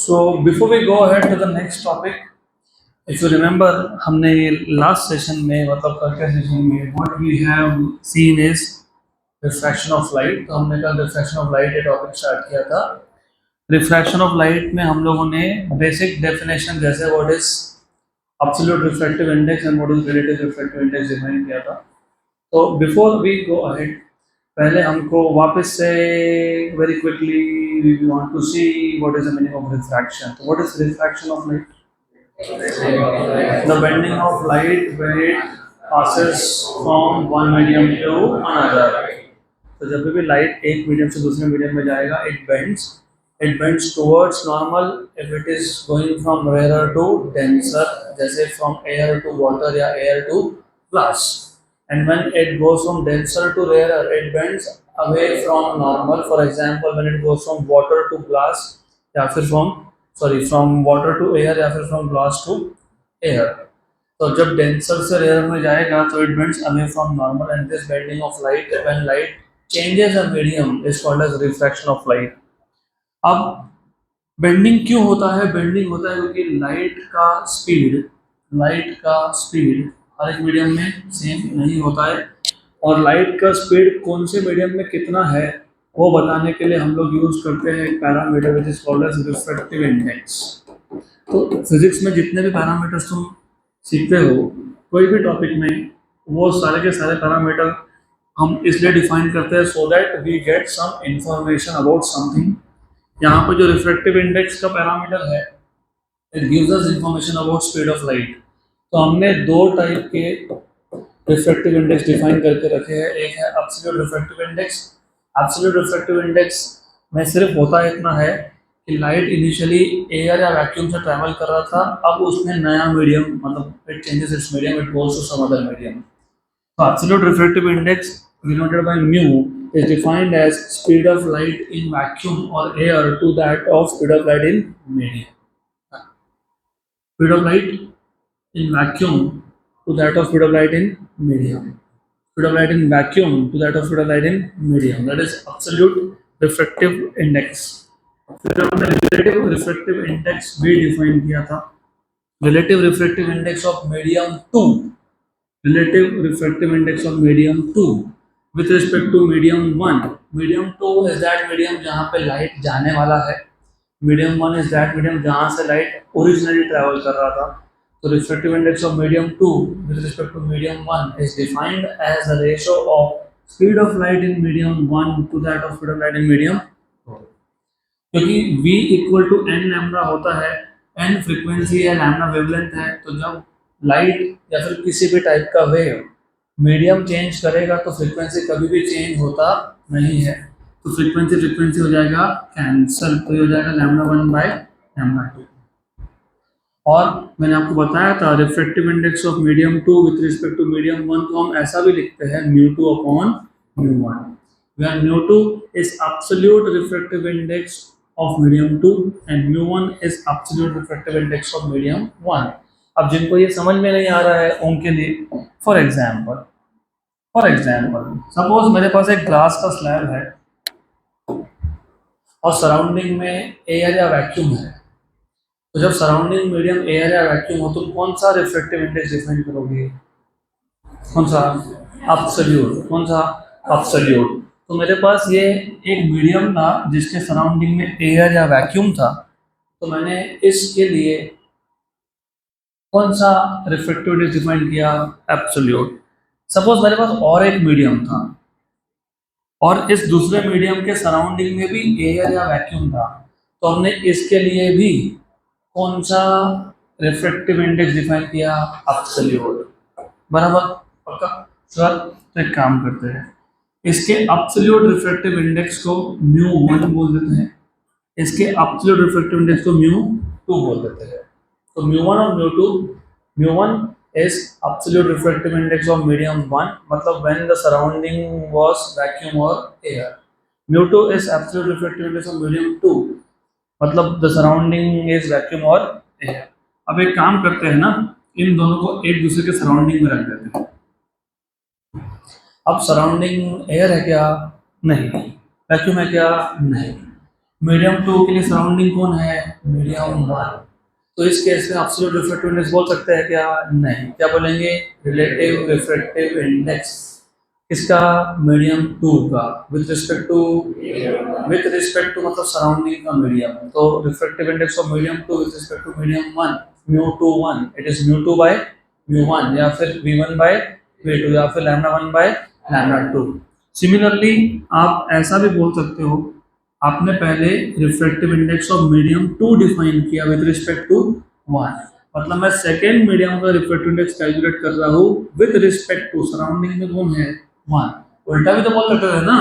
So before we go ahead to the next topic, if you remember, हमने last session में मतलब कल के सेशन में what we have seen is refraction of light. तो हमने कल रिफ्रैक्शन ऑफ लाइट ये टॉपिक स्टार्ट किया था। रिफ्रैक्शन ऑफ लाइट में हम लोगों ने बेसिक डेफिनेशन जैसे what is absolute refractive index and what is relative refractive index define किया था। तो बिफोर वी गो अहेड, पहले हमको वापस से very quickly we want to see what is the meaning of refraction. तो what is refraction of light? The bending of light when it passes from one medium to another. तो जब भी light एक medium से दूसरे medium में जाएगा, it bends towards normal if it is going from rarer to denser, जैसे from air to water या air to glass. And when it goes from denser to rarer, it bends away from normal. For example, when it goes from water to glass या फिर from water to air या फिर from glass to air. तो जब denser से rarer में जाएगा तो it bends away from normal, and this bending of light when light changes a medium is called as refraction of light. अब bending क्यों होता है? बेंडिंग होता है क्योंकि लाइट का स्पीड हर एक मीडियम में सेम नहीं होता है, और लाइट का स्पीड कौन से मीडियम में कितना है वो बताने के लिए हम लोग यूज करते हैं एक parameter which is called as refractive index. तो फिजिक्स में जितने भी पैरामीटर्स तुम सीखते हो कोई भी टॉपिक में, वो सारे के सारे पैरामीटर हम इसलिए डिफाइन करते हैं so that we get some information about something. यहाँ पर जो रिफ्रैक्टिव इंडेक्स का पैरामीटर है, it gives us information about speed of light. तो हमने दो टाइप के रिफ्रैक्टिव इंडेक्स डिफाइन करके रखे हैं। एक है absolute refractive index. Absolute refractive index में सिर्फ होता इतना है कि लाइट इनिशियली एयर या वैक्यूम से ट्रैवल कर रहा था, अब उसने नया मीडियम मतलब it changes its medium, it goes to some other medium. तो absolute refractive index denoted by mu is defined as speed of light in vacuum or air to that of speed of light in medium. Speed of light in vacuum to that of speed of light in medium. Speed of light in vacuum to that of speed of light in medium. That is absolute refractive index. फिर हमने relative refractive index भी define किया था। Relative refractive index of medium 2. Relative refractive index of medium 2. With respect to medium 1, medium 2 is that medium जहाँ पे light जाने वाला है, medium 1 is that medium जहाँ से लाइट ओरिजिनली ट्रैवल कर रहा था। तो refractive index of medium 2 with respect to medium 1 is defined as the ratio of speed of light in medium 1 to that of speed of light in medium 2। क्योंकि v equal to n lambda होता है, n frequency है, lambda wavelength है, तो जब light या फिर किसी भी टाइप का वेव मीडियम चेंज करेगा तो फ्रीक्वेंसी कभी भी चेंज होता नहीं है। तो फ्रीक्वेंसी हो जाएगा कैंसल, तो हो जाएगा लैम्डा 1 बाय लैम्डा 2। और मैंने आपको बताया था refractive index of medium 2 with respect to medium 1 को हम ऐसा भी लिखते हैं μ2 upon μ1, where μ2 is absolute refractive index of medium 2 and μ1 is absolute refractive index of medium 1। अब जिनको ये समझ में नहीं आ रहा है उनके लिए फॉर एग्जाम्पल सपोज मेरे पास एक ग्लास का स्लैब है और सराउंडिंग में एयर या वैक्यूम है। तो जब सराउंडिंग मीडियम एयर या वैक्यूम हो तो कौन सा रिफ्रैक्टिव इंडेक्स डिफाइन करोगे? कौन सा? एब्सोल्यूट। तो मेरे पास ये एक मीडियम था जिसके सराउंडिंग में एयर या वैक्यूम था, तो मैंने इसके लिए कौन सा रिफ्रैक्टिव इंडेक्स डिफाइन किया? एब्सोल्यूट। सपोज मेरे पास और एक मीडियम था और इस दूसरे मीडियम के सराउंडिंग में भी एयर या वैक्यूम था, तो हमने इसके लिए भी कौन सा रिफ्रैक्टिव इंडेक्स डिफाइन किया? एब्सोल्यूट। बराबर? पक्का? सर तो एक काम करते हैं, इसके एब्सोल्यूट रिफ्रैक्टिव इंडेक्स को μ1 बोल देते हैं, इसके एब्सोल्यूट रिफ्रैक्टिव इंडेक्स को μ2 बोल देते हैं। तो μ1 और μ2, μ1 is absolute refractive index of medium 1, मतलब when the surrounding was vacuum or air। μ2 is absolute refractive index of medium 2, मतलब the surrounding is vacuum or air। अब एक काम करते हैं ना, इन दोनों को एक दूसरे के सराउंडिंग में रख देते हैं। अब सराउंडिंग एयर है क्या? नहीं। वैक्यूम है क्या? नहीं। मीडियम 2 के लिए सराउंडिंग कौन है? मीडियम 1। तो इस केस में एब्सोल्यूट रिफ्रैक्टिव इंडेक्स बोल सकते हैं क्या? नहीं। क्या बोलेंगे? रिलेटिव रिफ्रैक्टिव इंडेक्स किसका? मीडियम 2 का। विथ रिस्पेक्ट टू मतलब सराउंडिंग का मीडियम। तो refractive index of medium 2 with respect to medium 1, mu 2 1, it is mu 2 by mu 1, या फिर v1 बाय v2, या फिर लैम्डा 1 बाय लैम्डा 2। सिमिलरली आप ऐसा भी बोल सकते हो, आपने पहले refractive index of medium 2 define किया विद रिस्पेक्ट टू 1, मतलब मैं सेकेंड मीडियम का रिफ्रैक्टिव इंडेक्स कैलकुलेट कर रहा हूँ विद रिस्पेक्ट टू सराउंडिंग में कौन है? 1। उल्टा भी तो बोल सकते थे ना,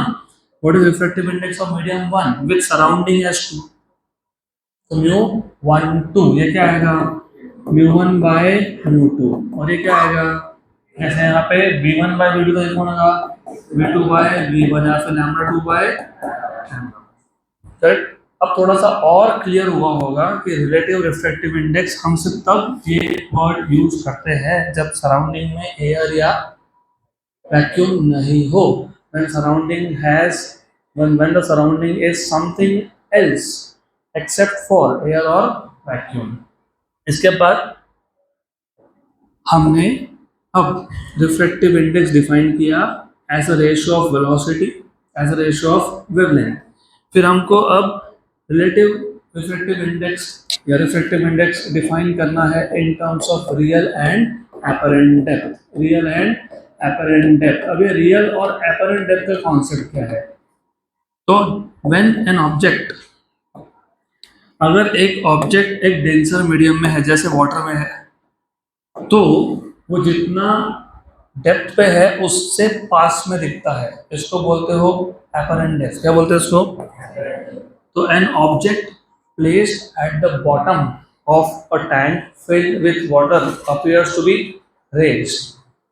what is refractive index of medium 1 with surrounding as 2, तो म्यू 1 2, ये क्या आएगा? म्यू 1 बाय म्यू 2, और ये क्या आएगा? जैसे यहाँ पे v1 बाय v2 तो कौन होगा? v2 बाय v1, या फिर लैम्डा 2 बाय लैम्डा। करेक्ट। अब थोड़ा सा और क्लियर हुआ होगा कि रिलेटिव रिफ्रैक्टिव इंडेक्स हम सिर्फ तब ये वर्ड यूज करते हैं जब सराउंडिंग में एयर या वैक्यूम नहीं हो। when surrounding has when the surrounding is something else except for air or vacuum। इसके बाद हमने अब रिफ्रैक्टिव इंडेक्स डिफाइन किया as a ratio of velocity, as a ratio of wavelength. फिर हमको अब रिलेटिव रिफ्रैक्टिव इंडेक्स या रिफ्रैक्टिव इंडेक्स डिफाइन करना है in terms of real and apparent depth. Real and apparent depth. अब ये रियल और एपरेंट डेप्थ का कॉन्सेप्ट क्या है? तो व्हेन एन ऑब्जेक्ट, अगर एक ऑब्जेक्ट एक डेंसर मीडियम में है जैसे वाटर में है, तो वो जितना डेप्थ पे है उससे पास में दिखता है, इसको बोलते हो एपरेंट डेप्थ। क्या बोलते हैं इसको? तो an object placed at the bottom of a tank filled with water appears to be raised.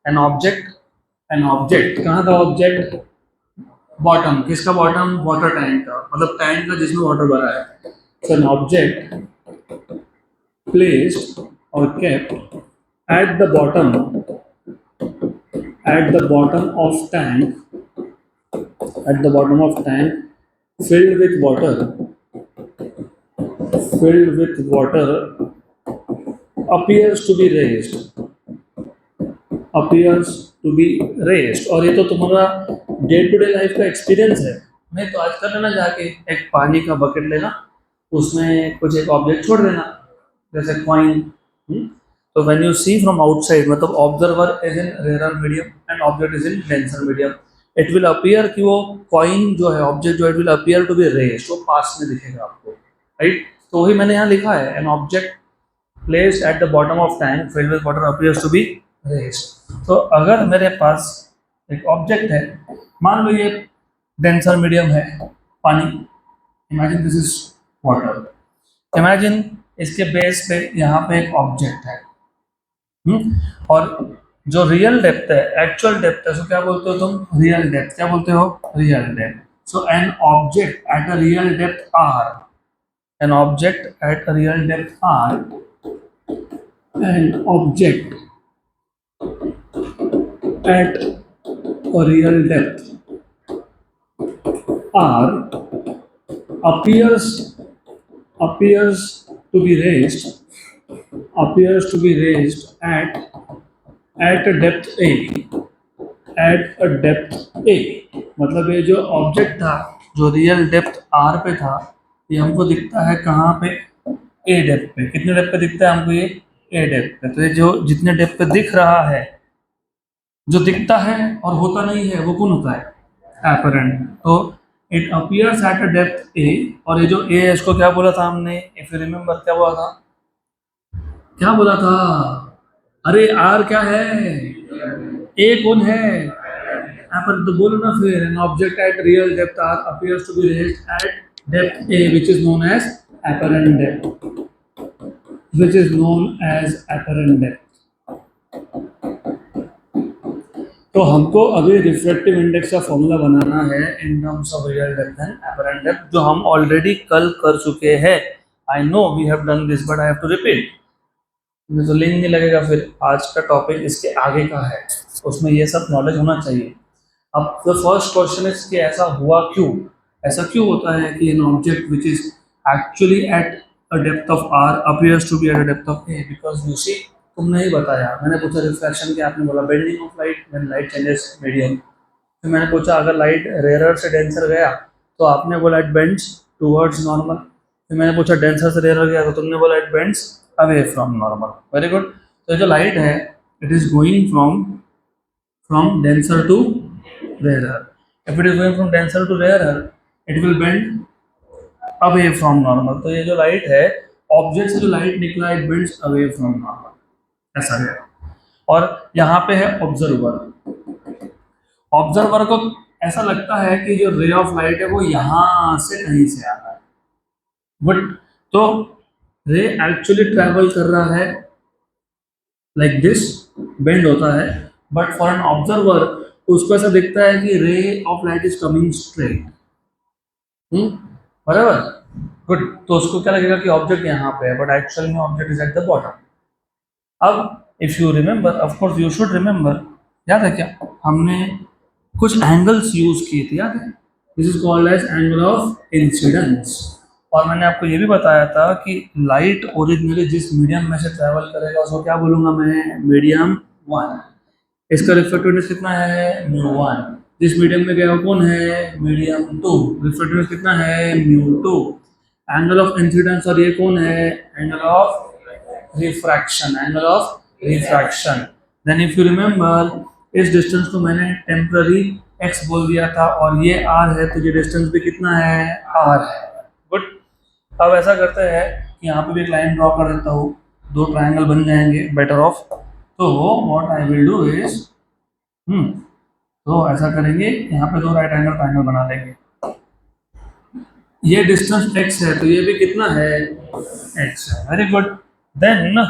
An object कहाँ का ऑब्जेक्ट? बॉटम। किसका बॉटम? वाटर टैंक का, मतलब टैंक का जिसमें वाटर भरा है। सो एन ऑब्जेक्ट प्लेस्ड और kept at the bottom of tank filled with water appears to be raised। और ये तो तुम्हारा डे टू डे लाइफ का एक्सपीरियंस है। नहीं तो आज कर लेना, जाके एक पानी का बकेट लेना, उसमें कुछ एक ऑब्जेक्ट छोड़ देना जैसे कॉइन। तो when you see from outside, मतलब observer is in rare medium and object is in denser medium, it will appear कि वो कॉइन जो है, ऑब्जेक्ट जो, it will appear to be raised, वो पास में दिखेगा आपको, राइट। तो वही मैंने यहाँ लिखा है, an object placed at the bottom of tank filled with water appears to be raised. तो अगर मेरे पास एक ऑब्जेक्ट है, मान लो ये डेंसर मीडियम है पानी, imagine this is water. Imagine इसके बेस पे यहाँ पे एक ऑब्जेक्ट है, और जो रियल डेप्थ है, एक्चुअल डेप्थ है, सो क्या बोलते हो तुम? Real depth. क्या बोलते हो? Real depth. So an object at a real depth R, an object at a real depth R, an object at a real depth R appears to be raised at a depth a, मतलब ये जो object था जो real depth r पे था, ये हमको दिखता है कहाँ पे? a डेप्थ पे। कितने डेप्थ पे दिखता है हमको? ये a डेप्थ पे। तो ये जो जितने डेप्थ पे दिख रहा है, जो दिखता है और होता नहीं है, वो कौन होता है? एपरेंट। तो it appears at a depth a, और ये जो a है इसको क्या बोला था हमने? इफ यू रिमेम्बर, क्या बोला था? क्या बोला था? अरे r क्या है? a कौन है? एपरेंट। तो बोलो ना फिर, an object at real depth r appears to be raised at depth a which is known as apparent depth, तो हमको अभी रिफ्रैक्टिव इंडेक्स का फॉर्मूला बनाना है in terms of real depth and apparent depth, जो हम ऑलरेडी कल कर चुके हैं। I know we have done this but I have to repeat. मुझे तो लिंक नहीं लगेगा, फिर आज का टॉपिक इसके आगे का है, उसमें ये सब नॉलेज होना चाहिए। अब द फर्स्ट क्वेश्चन इज कि ऐसा हुआ क्यों? ऐसा क्यों होता है कि an object which is actually at a depth of r appears to be at a depth of a? Because you see, तुमने ही बताया, मैंने पूछा रिफ्लेक्शन क्या, आपने बोला bending of light when light changes medium. फिर मैंने पूछा अगर लाइट रेयरर से डेंसर गया तो आपने बोला इट बेंड्स टुवर्ड्स नॉर्मल। फिर मैंने पूछा डेंसर से रेयरर गया तो तुमने बोला it bends away from normal. Very good. तो जो लाइट है it is going from denser to rarer. If it is going from denser to rarer, it will bend away from normal. तो ये जो लाइट है, ऑब्जेक्ट से जो light निकला, it bends away from normal, ऐसा है। और यहाँ पे है ऑब्जर्वर। ऑब्जर्वर को ऐसा लगता है कि जो रे ऑफ लाइट है वो यहाँ से कहीं से आ रहा है, बट तो रे एक्चुअली ट्रैवल कर रहा है लाइक दिस, बेंड होता है, बट फॉर एन ऑब्जर्वर उसको ऐसा दिखता है कि ray of light is coming straight. बराबर, गुड। तो उसको क्या लगेगा कि ऑब्जेक्ट यहाँ पे है, बट एक्चुअली में object is at the bottom. अब if you remember, of course you should remember, याद है क्या हमने कुछ एंगल्स यूज किए थे, याद है? This is called as angle of incidence. और मैंने आपको ये भी बताया था कि लाइट ओरिजिनली जिस मीडियम में से ट्रैवल करेगा उसको क्या बोलूंगा मैं, मीडियम 1। इसका रिफ्लेक्टिवनेस कितना है, μ1। जिस मीडियम में गया वो कौन है, मीडियम 2। रिफ्लेक्टिवनेस कितना है, μ2। एंगल ऑफ इंसिडेंस, और ये कौन है, angle of refraction, angle of refraction. Then if you remember, इस डिस्टेंस को मैंने टेम्पररी x बोल दिया था और ये r है, तो ये डिस्टेंस भी कितना है, r है। गुड। अब ऐसा करते हैं कि यहाँ पे भी एक लाइन ड्रॉ कर देता हूँ, दो ट्रायंगल बन जाएंगे बेटर ऑफ। तो what I will do is, तो ऐसा करेंगे, यहाँ पे दो राइट एंगल ट्रायंगल बना लेंगे। ये डिस्टेंस x है तो ये भी कितना है, x है। Very good. Then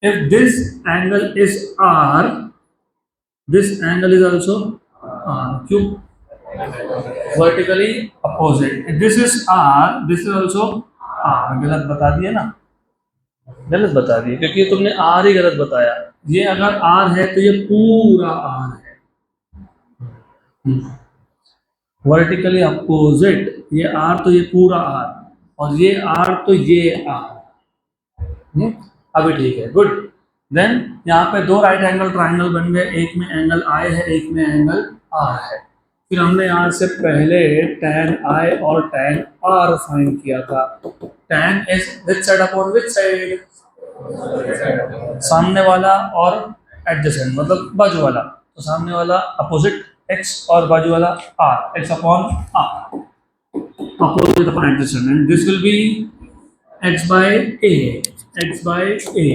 if this angle is r, this angle is also r, क्यों, vertically opposite। if this is r, this is also r। गलत बता दिए ना, गलत बता दिए, क्योंकि तुमने r ही गलत बताया। ये अगर r है तो ये पूरा r है, वर्टिकली अपोजिट। ये r तो ये पूरा r, और ये r तो ये r। अभी ठीक है, गुड। देन यहाँ पे दो राइट एंगल ट्राइंगल बन गए, एक में एंगल I है, एक में एंगल R है। फिर हमने यहाँ से पहले tan I और tan R फाइंड किया था। tan is which side upon which side, सामने वाला और एडजेसेंट, मतलब बाजू वाला। तो सामने वाला अपोजिट x और बाजू वाला r, x upon r, opposite upon adjacent, and this will be x by a, x by a।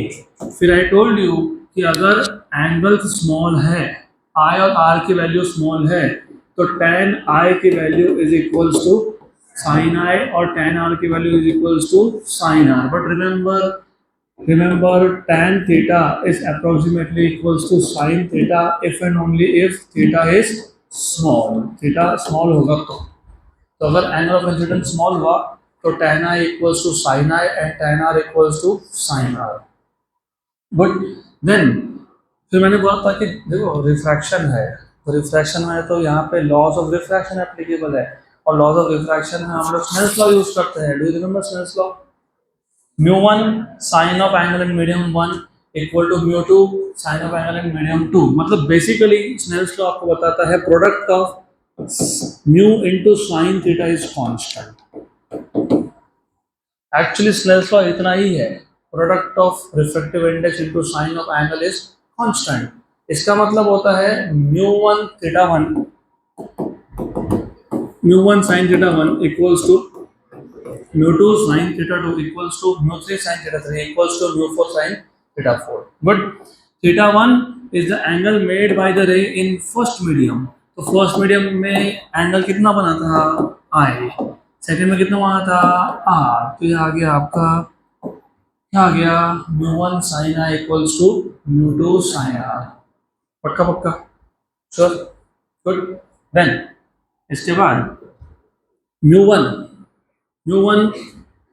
फिर आई टोल्ड यू कि अगर एंगल स्मॉल है, I और R की वैल्यू स्मॉल है, तो tan I की value is equals to sin I और tan R की value is equals to sin R। But remember tan theta is approximately equals to sin theta if and only if theta is small। theta small होगा तो अगर angle of incidence small हुआ तो tan I equals to sin I and tan R equals to sin R। But then फिर मैंने बोला था कि देखो रिफ्रैक्शन है, तो रिफ्रैक्शन है तो यहाँ पे लॉज ऑफ रिफ्रैक्शन एप्लीकेबल है, और लॉज ऑफ रिफ्रैक्शन में हम लोग स्नेल्स लॉ यूज करते हैं। Do you remember Snell's law, μ1 sine of angle in medium 1 equal to μ2 sine of angle in medium 2। मतलब बेसिकली स्नेल्स लॉ आपको बताता है product of mu into sine theta is constant. Actually Snell's law इतना ही है, product of refractive index into sine of angle is constant. इसका मतलब होता है μ1 theta 1, μ1 sin theta 1 equals to μ2 sin theta 2 equals to μ3 sin theta 3 equals to μ4 sin theta 4। But theta 1 is the angle made by the ray in first medium. तो first medium में angle कितना बना था, I। Second में कितना बना था, R। तो ये आ गया आपका, क्या आ गया, μ1 sin I equals to μ2 sin R। पक्का पक्का, श्योर, गुड। देन इसके बाद μ1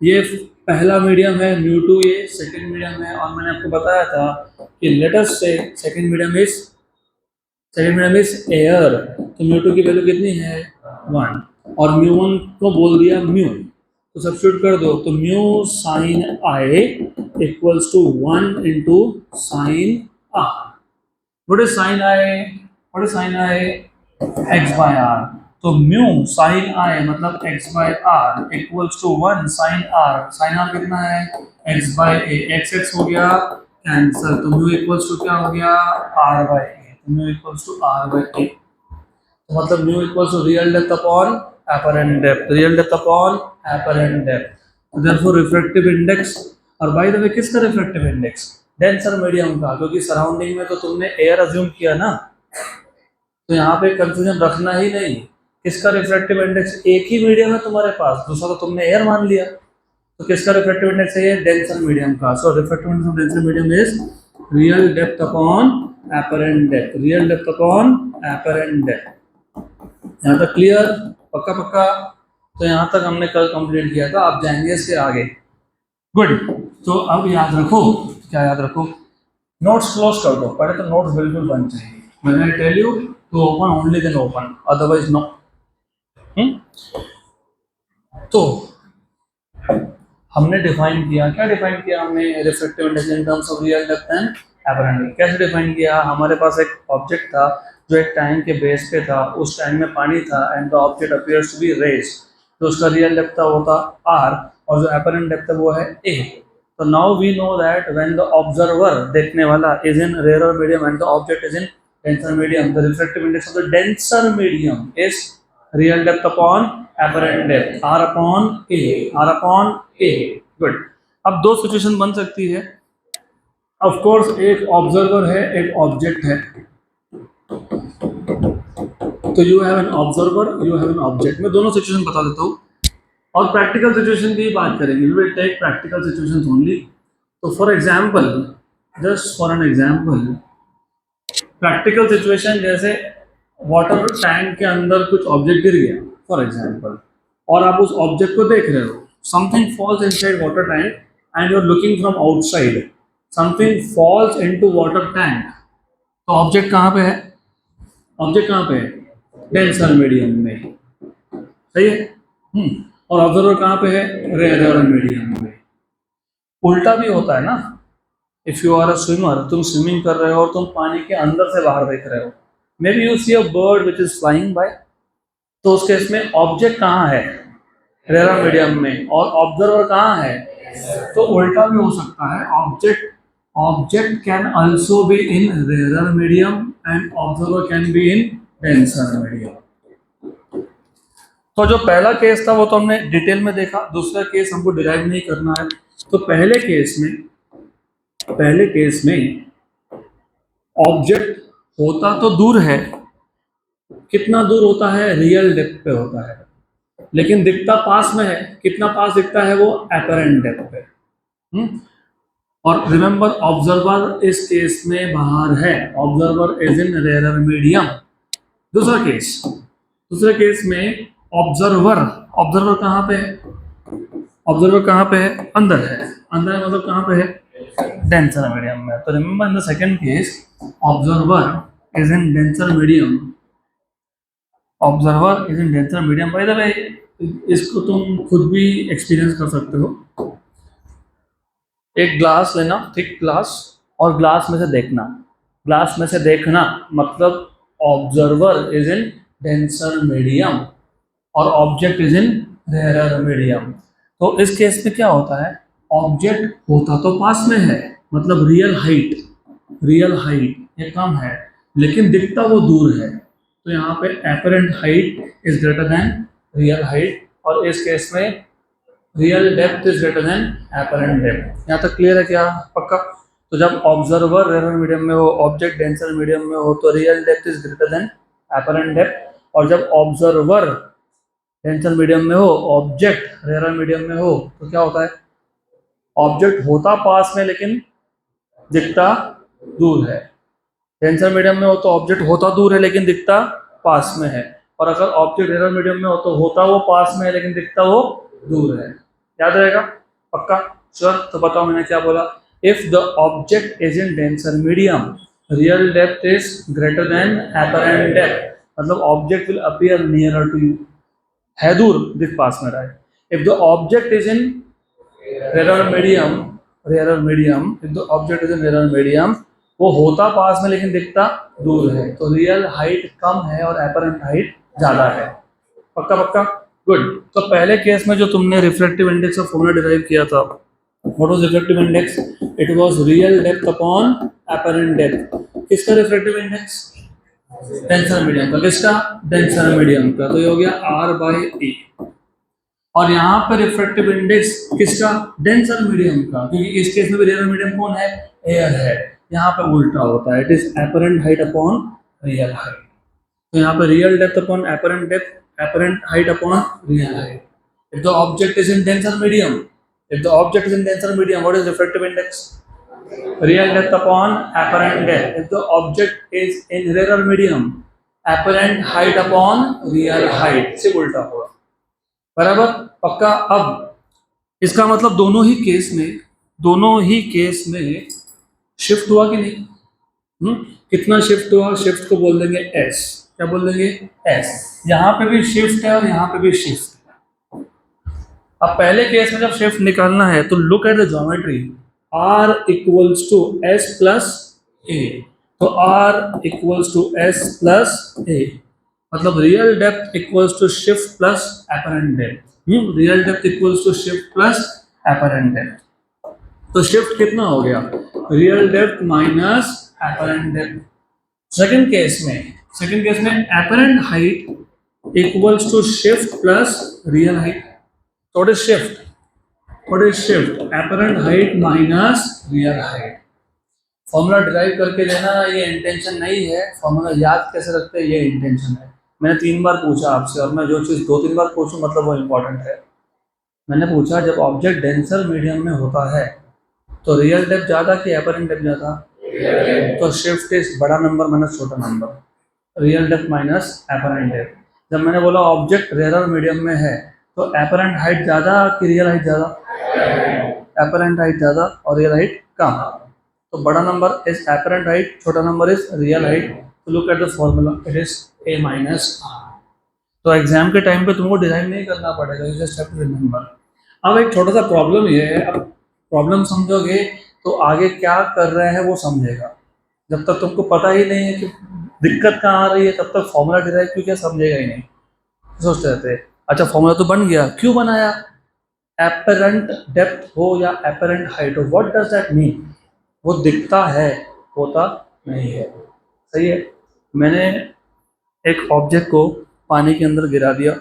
ये पहला मीडियम है, μ2 ये सेकंड मीडियम है, और मैंने आपको बताया था कि let's say second medium is air, तो μ2 की वैल्यू कितनी है, 1। और म्यू1 को बोल दिया म्यू, तो सब्स्टिट्यूट कर दो, तो mu sine I equals to 1 into sine R. What is sine I? What is sine I? X by R. तो म्यू साइन आई मतलब X by R equals to 1 sine R. Sine R कितना है? X by A. X X हो गया cancer, तो mu equals to क्या हो गया? R by A. तो mu equals to R by A, तो मतलब mu equals to real depth upon apparent depth, real depth upon apparent depth, therefore refractive index. और बाय द वे किसका refractive index? Denser medium का, क्योंकि surrounding में तो तुमने एयर अज्यूम किया ना, तो यहाँ पे कंफ्यूजन रखना ही नहीं। किसका रिफ्रैक्टिव इंडेक्स? एक ही मीडियम है तुम्हारे पास, दूसरा तो तुमने एयर मान लिया, तो किसका रिफ्रैक्टिव इंडेक्स है? डेंसर मीडियम का। So refractive index of denser medium is real depth upon apparent depth, real depth upon apparent depth। यहाँ तक क्लियर? पक्का पक्का? तो यहाँ तक हमने कल कंप्लीट किया था, अब जाएंगे इसके आगे। गुड। तो अब याद रखो, क्या याद रखो? नोट्स क्लोज कर दो, पहले तो नोट्स बिल्कुल बंद चाहिए। When I tell you to open, only then open, otherwise no। तो हमने डिफाइन किया, क्या डिफाइन किया हमने? Refractive index in terms of real depth and apparent depth। कैसे डिफाइन किया? हमारे पास एक ऑब्जेक्ट था जो एक टैंक के बेस पे था, उस टैंक में पानी था and the object appears to be raised, तो उसका रियल डेप्थ था वो था r, और जो apparent डेप्थ है वो है a। तो now we know that when the observer, देखने वाला, is in rare medium and the object is in denser medium, the refractive index of the denser medium is real depth upon apparent depth, r upon a, r upon a। Good. अब दो situation बन सकती है। Of course एक observer है, एक object है, तो you have an observer, you have an object. मैं दोनों सिचुएशन बता देता हूँ और प्रैक्टिकल सिचुएशन की बात करेंगे। We will take practical situations only. तो for example, just for an example, practical situation जैसे वाटर टैंक के अंदर कुछ ऑब्जेक्ट गिर गया फॉर एग्जांपल, और आप उस ऑब्जेक्ट को देख रहे हो, something falls inside water tank and you are looking from outside, something falls into water tank. तो ऑब्जेक्ट कहाँ पे है? ऑब्जेक्ट कहाँ पे है? डेंसर मीडियम में, सही है। और ऑब्जर्वर कहाँ पे है? रेयर मीडियम में। उल्टा भी होता है ना, if you are a swimmer, तुम स्विमिंग कर रहे हो और तुम पानी के अंदर से बाहर देख रहे हो, maybe you see a bird which is flying by, तो उस केस में ऑब्जेक्ट कहाँ है? रेयर मीडियम में, और ऑब्जर्वर कहाँ है? तो उल्टा भी हो सकता है, object can also be in rare medium and observer can be in denser medium. तो जो पहला केस था वो तो हमने डिटेल में देखा, दूसरा केस हमको डिराइव नहीं करना है। तो पहले केस में ऑब्जेक्ट होता तो दूर है, कितना दूर होता है? रियल डेप्थ पे होता है, लेकिन दिखता पास में है। कितना पास दिखता है वो? एपरेंट डेप्थ पे। और रिमेंबर, ऑब्जर्वर इस केस में बाहर है, observer is in rare medium. दूसरे केस में ऑब्जर्वर कहाँ पे है? ऑब्जर्वर कहाँ पे है? अंदर है। अंदर है मतलब कहाँ पे है? डेंसर मीडियम में। तो remember, in the second case observer is in denser medium, observer is in denser medium. Bye the वे, इसको तुम खुद भी एक्सपीरियंस कर सकते हो। एक ग्लास लेना, थिक ग्लास, और ग्लास में से देखना। ग्लास में से देखना मतलब observer is in denser medium और object is in rare medium. तो इस केस में क्या होता है? ऑब्जेक्ट होता तो पास में है, मतलब रियल हाइट ये कम है, लेकिन दिखता वो दूर है, तो यहाँ पे apparent height is greater then real height, और इस केस में real depth is greater than apparent depth. यहाँ तक क्लियर है क्या? पक्का? तो जब ऑब्जर्वर रेयर मीडियम में हो, ऑब्जेक्ट डेंसर मीडियम में हो, तो real depth is greater than apparent depth, और जब ऑब्जर्वर डेंसर मीडियम में हो, ऑब्जेक्ट रेयर मीडियम में हो, तो क्या होता है? ऑब्जेक्ट होता पास में लेकिन दिखता दूर है। डेंसर मीडियम में हो तो ऑब्जेक्ट होता दूर है लेकिन दिखता पास में है, और अगर ऑब्जेक्ट रेयर मीडियम में हो तो होता वो पास में है लेकिन दिखता वो दूर है। याद रहेगा? पक्का? श्योर? तो बताओ मैंने क्या बोला। If the object is in denser medium, real depth is greater than apparent depth, मतलब object will appear nearer to you. है दूर, दिख पास में रहा है. If the object is in rare medium, if the object is in rare medium, वो होता पास में लेकिन दिखता दूर है, तो रियल हाइट कम है और एपरेंट हाइट ज्यादा है. पक्का पक्का, गुड. तो पहले केस में जो तुमने रिफ्रैक्टिव इंडेक्स का फॉर्मूला डिराइव किया था, what was refractive index? It was real depth upon apparent depth. किसका रिफ्रैक्टिव इंडेक्स? डेंसर मीडियम का. किसका? डेंसर मीडियम का. तो ये हो गया R/A. और यहाँ पर रिफ्रैक्टिव इंडेक्स किसका? डेंसर मीडियम का, क्योंकि इस केस में भी रियल मीडियम कौन है? एयर है. यहाँ पे उल्टा होता है, it is apparent height upon real height. तो यहाँ पे real depth upon apparent depth, apparent height upon real height. If the object is in denser medium, what is refractive index? Real depth upon apparent depth. If the object is in rarer medium, apparent height upon real height. से उल्टा होगा. बराबर, पक्का. अब इसका मतलब दोनों ही case में शिफ्ट हुआ कि नहीं? कितना शिफ्ट हुआ? शिफ्ट को बोल देंगे S. क्या बोल देंगे? S. यहाँ पे भी शिफ्ट है और यहाँ पे भी शिफ्ट है. अब पहले केस में जब शिफ्ट निकालना है तो look at the geometry. R equals to S plus A. तो R equals to S plus A, मतलब real depth equals to shift plus apparent depth. Real depth equals to shift plus apparent depth. तो shift कितना हो गया? Real depth minus apparent depth. Second case में apparent height equals to shift plus real height. What is shift? Apparent height minus real height. Formula derive करके देना, ये intention नहीं है. फॉर्मूला याद कैसे रखते हैं, ये इंटेंशन है. मैंने 3 बार पूछा आपसे, और मैं जो चीज़ 2-3 बार पूछूं मतलब वो इम्पोर्टेंट है. मैंने पूछा जब ऑब्जेक्ट डेंसर मीडियम में होता है तो रियल डेप्थ ज़्यादा कि एपरेंट डेप्थ ज़्यादा? तो शिफ्ट इज बड़ा नंबर माइनस छोटा number. Real depth minus apparent depth. जब मैंने बोला ऑब्जेक्ट रेयर मीडियम में है तो एपरेंट हाइट ज़्यादा कि रियल हाइट ज़्यादा? एपरेंट हाइट ज़्यादा और रियल हाइट कम. तो बड़ा नंबर इज एपरेंट हाइट, छोटा नंबर इज रियल हाइट. तो look at the formula, it is A minus R. तो एग्जाम के टाइम पे तुमको डिजाइन नहीं करना पड़ेगा, you just have to remember. अब एक छोटा सा प्रॉब्लम ये है. अब प्रॉब्लम समझोगे तो आगे क्या कर रहे हैं वो समझेगा. जब तक तुमको पता ही नहीं है कि दिक्कत कहाँ आ रही है, तब तक फॉर्मूला डिराइव क्यों क्या समझेगा ही नहीं. सोचते रहते हैं अच्छा फॉर्मूला तो बन गया, क्यों बनाया? एपरेंट डेप्थ हो या एपरेंट हाइट हो, व्हाट डज दैट मीन? वो दिखता है, होता नहीं है. सही है. मैंने एक ऑब्जेक्ट को पानी के अंदर गिरा दिया,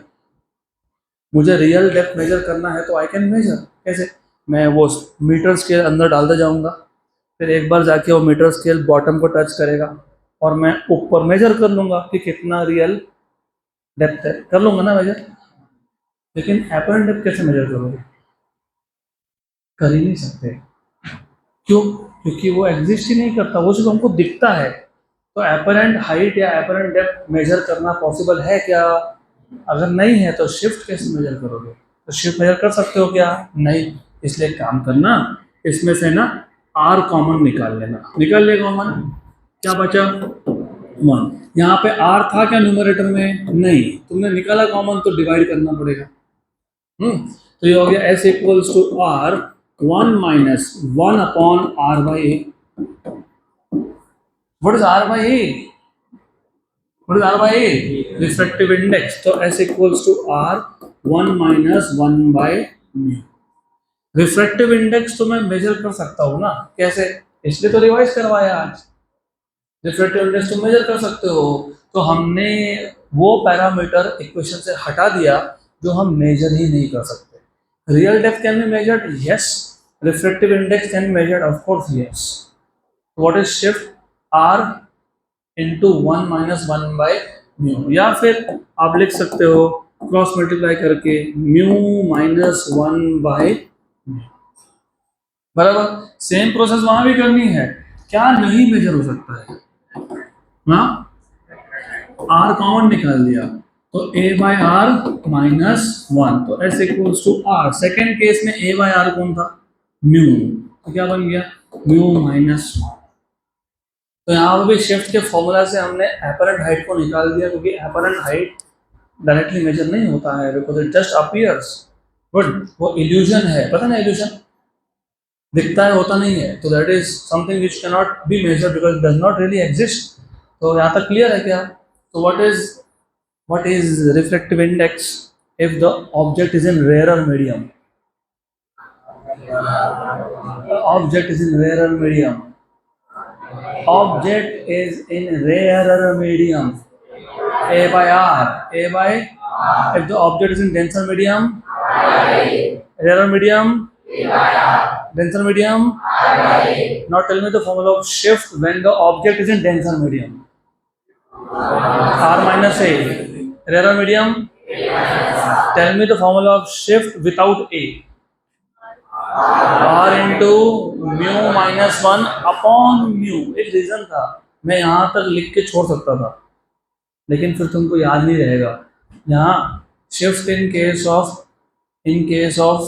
मुझे रियल डेप्थ मेजर करना है तो आई कैन मेजर. कैसे? मैं वो मीटर स्केल अंदर डालते जाऊंगा, फिर एक बार जाके वो मीटर स्केल बॉटम को टच करेगा और मैं ऊपर मेजर कर लूंगा कि कितना रियल डेप्थ है. कर लूंगा ना मेजर. लेकिन एपरेंट डेप्थ कैसे मेजर करोगे? कर ही नहीं सकते. क्यों? क्योंकि वो एग्जिस्ट ही नहीं करता, वो सिर्फ हमको दिखता है. तो एपरेंट हाइट या एपरेंट डेप्थ मेजर करना पॉसिबल है क्या? अगर नहीं है तो शिफ्ट कैसे मेजर करोगे? तो शिफ्ट मेजर कर सकते हो क्या? नहीं. इसलिए काम करना, इसमें से ना R कॉमन निकाल लेना. निकाल ले कॉमन, क्या बचा? 1. यहाँ पे R था क्या न्यूमरेटर में? नहीं. तुमने निकाला कॉमन तो डिवाइड करना पड़ेगा. तो ये हो गया S equals to R 1 minus 1 upon R by A. What is R by A? What is R by A? Refractive index. तो S equals to R 1 minus 1 by mu. Refractive index तो मैं major कर सकता हूँ ना. कैसे? इसलिए तो रिवाइज करवाया आज. रिफ्रैक्टिव इंडेक्स तुम मेजर कर सकते हो. तो हमने वो पैरामीटर इक्वेशन से हटा दिया जो हम मेजर ही नहीं कर सकते. Real depth can be measured, yes. Refractive index can be measured, of course yes. What is shift? R into 1 minus 1 by mu. या फिर आप लिख सकते हो क्रॉस मल्टीप्लाई करके म्यू माइनस 1 बाई म्यू. बराबर. सेम प्रोसेस वहां भी करनी है. क्या नहीं मेजर हो सकता है? हाँ, R कॉमन निकाल दिया तो A बाई R माइनस 1. तो S equals to R. Second case में A बाई R कौन था? म्यू. तो क्या बन गया? Mu minus 1. तो यहाँ पे भी शिफ्ट के फॉर्मूला से हमने एपरेंट हाइट को निकाल दिया, क्योंकि एपरेंट हाइट डायरेक्टली मेजर नहीं होता है, because it just appears, but वो इल्यूजन है, पता ना, इल्यूजन दिखता है, होता नहीं है, तो that is something which can not be measure because does not really exist. तो यहाँ तक क्लियर है क्या? तो what is refractive index if the object is in rarer medium? Object is in rarer medium. Object is in rarer medium. A by R. A by, if the object is in denser medium, rarer medium, denser medium. Now tell me the formula of shift when the object is in denser medium. R minus A. Rarer medium. Tell me the formula of shift without A. R into mu minus 1 upon mu. एक reason था, मैं यहाँ तक लिख के छोड़ सकता था, लेकिन फिर तुमको याद नहीं रहेगा। यहाँ shift in case of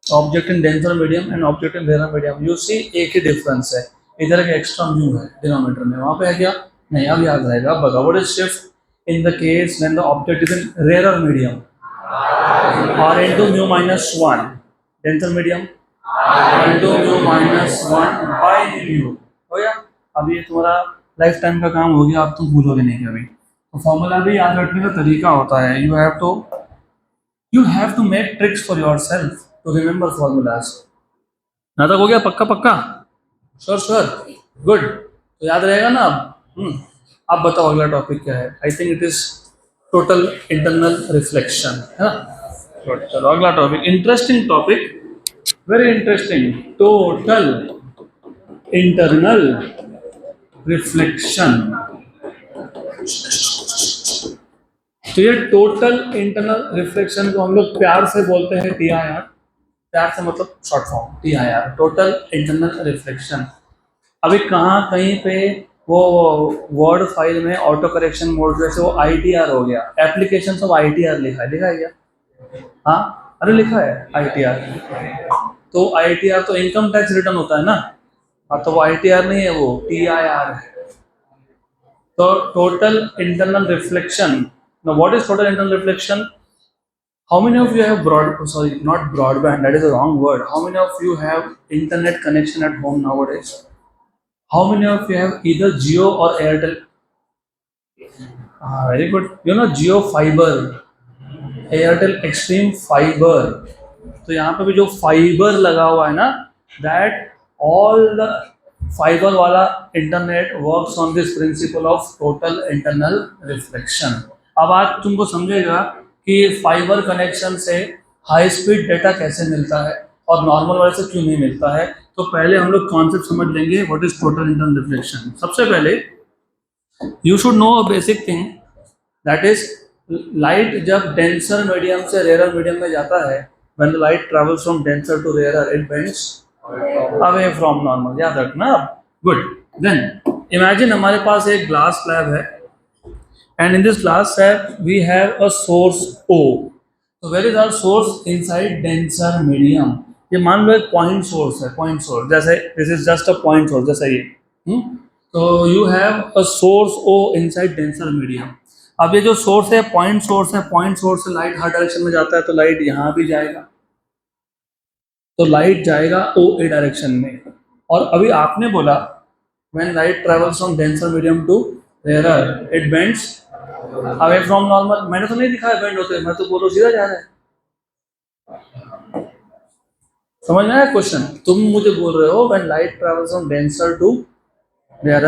object in denser medium and object in rare medium, you see एक ही डिफरेंस है, इधर एक एक्स्ट्रा म्यू है डिनोमिनेटर में, वहाँ पे है क्या? नहीं, अब याद रहेगा। अब बताओ, what is shift in the case when the object is in rare medium? R into mu minus 1 denser medium, into mu minus 1 by mu हो गया। अब ये तुम्हारा लाइफ टाइम का काम हो गया, अब तुम भूलोगे नहीं कभी। तो फॉर्मूला भी याद रखने का तरीका होता है, you have to make tricks for yourself to remember formulas. ना तक हो गया? पक्का पक्का? Sure, good. तो याद रहेगा ना अब? अब बताओ अगला टॉपिक क्या है? I think it is total internal reflection, है ना? चलो अगला topic, interesting topic, very interesting, total internal reflection। तो ये टोटल इंटरनल रिफ्लेक्शन को हम लोग प्यार से बोलते हैं TIR, प्यार से मतलब short form TIR, total internal reflection. अभी कहीं पे वो वर्ड फाइल में ऑटो करेक्शन मोड जैसे वो ITR हो गया, एप्लीकेशन ऑफ ITR लिखा है क्या? हाँ, अरे लिखा है ITR। तो ITR तो इनकम टैक्स रिटर्न होता है ना, हाँ, तो वो ITR नहीं है, वो TIR है। तो total internal reflection, now what is total internal reflection? How many of you have not broadband, that is a wrong word, how many of you have internet connection at home nowadays? How many of you have either Jio or Airtel? Very good, you know Jio fiber, Airtel extreme fiber। तो यहाँ पे भी जो fibre लगा हुआ है ना, that all the fibre वाला internet works on this principle of total internal reflection. अब आज तुमको समझेगा कि फाइबर कनेक्शन से हाई स्पीड डेटा कैसे मिलता है और नॉर्मल वाले से क्यों नहीं मिलता है। तो पहले हम लोग कॉन्सेप्ट समझ लेंगे, what is total internal reflection. सबसे पहले you should know a basic thing, that is light जब डेंसर मीडियम से रेयर मीडियम में जाता है, when the light travels from denser to rarer, it bends away from normal। याद रखना। Good, then imagine हमारे पास एक ग्लास स्लैब है, and in this glass slab we have a source O। तो where is our source? Inside denser medium. ये मान लो एक पॉइंट सोर्स है, पॉइंट सोर्स, जैसे this is just a point source, जैसे ये। तो you have a source O inside denser medium. अब ये जो सोर्स है, पॉइंट सोर्स से लाइट हर डायरेक्शन में जाता है, तो लाइट यहाँ भी जाएगा, तो लाइट जाएगा OA डायरेक्शन में। और अभी आपने बोला when light travels from denser medium to rare it bends away from normal. मैंने तो नहीं दिखा है बेंड होते, मैं तो बोलो सीधा जा रहा है। समझ में आया क्वेश्चन? तुम मुझे बोल रहे हो when light travels from denser to rare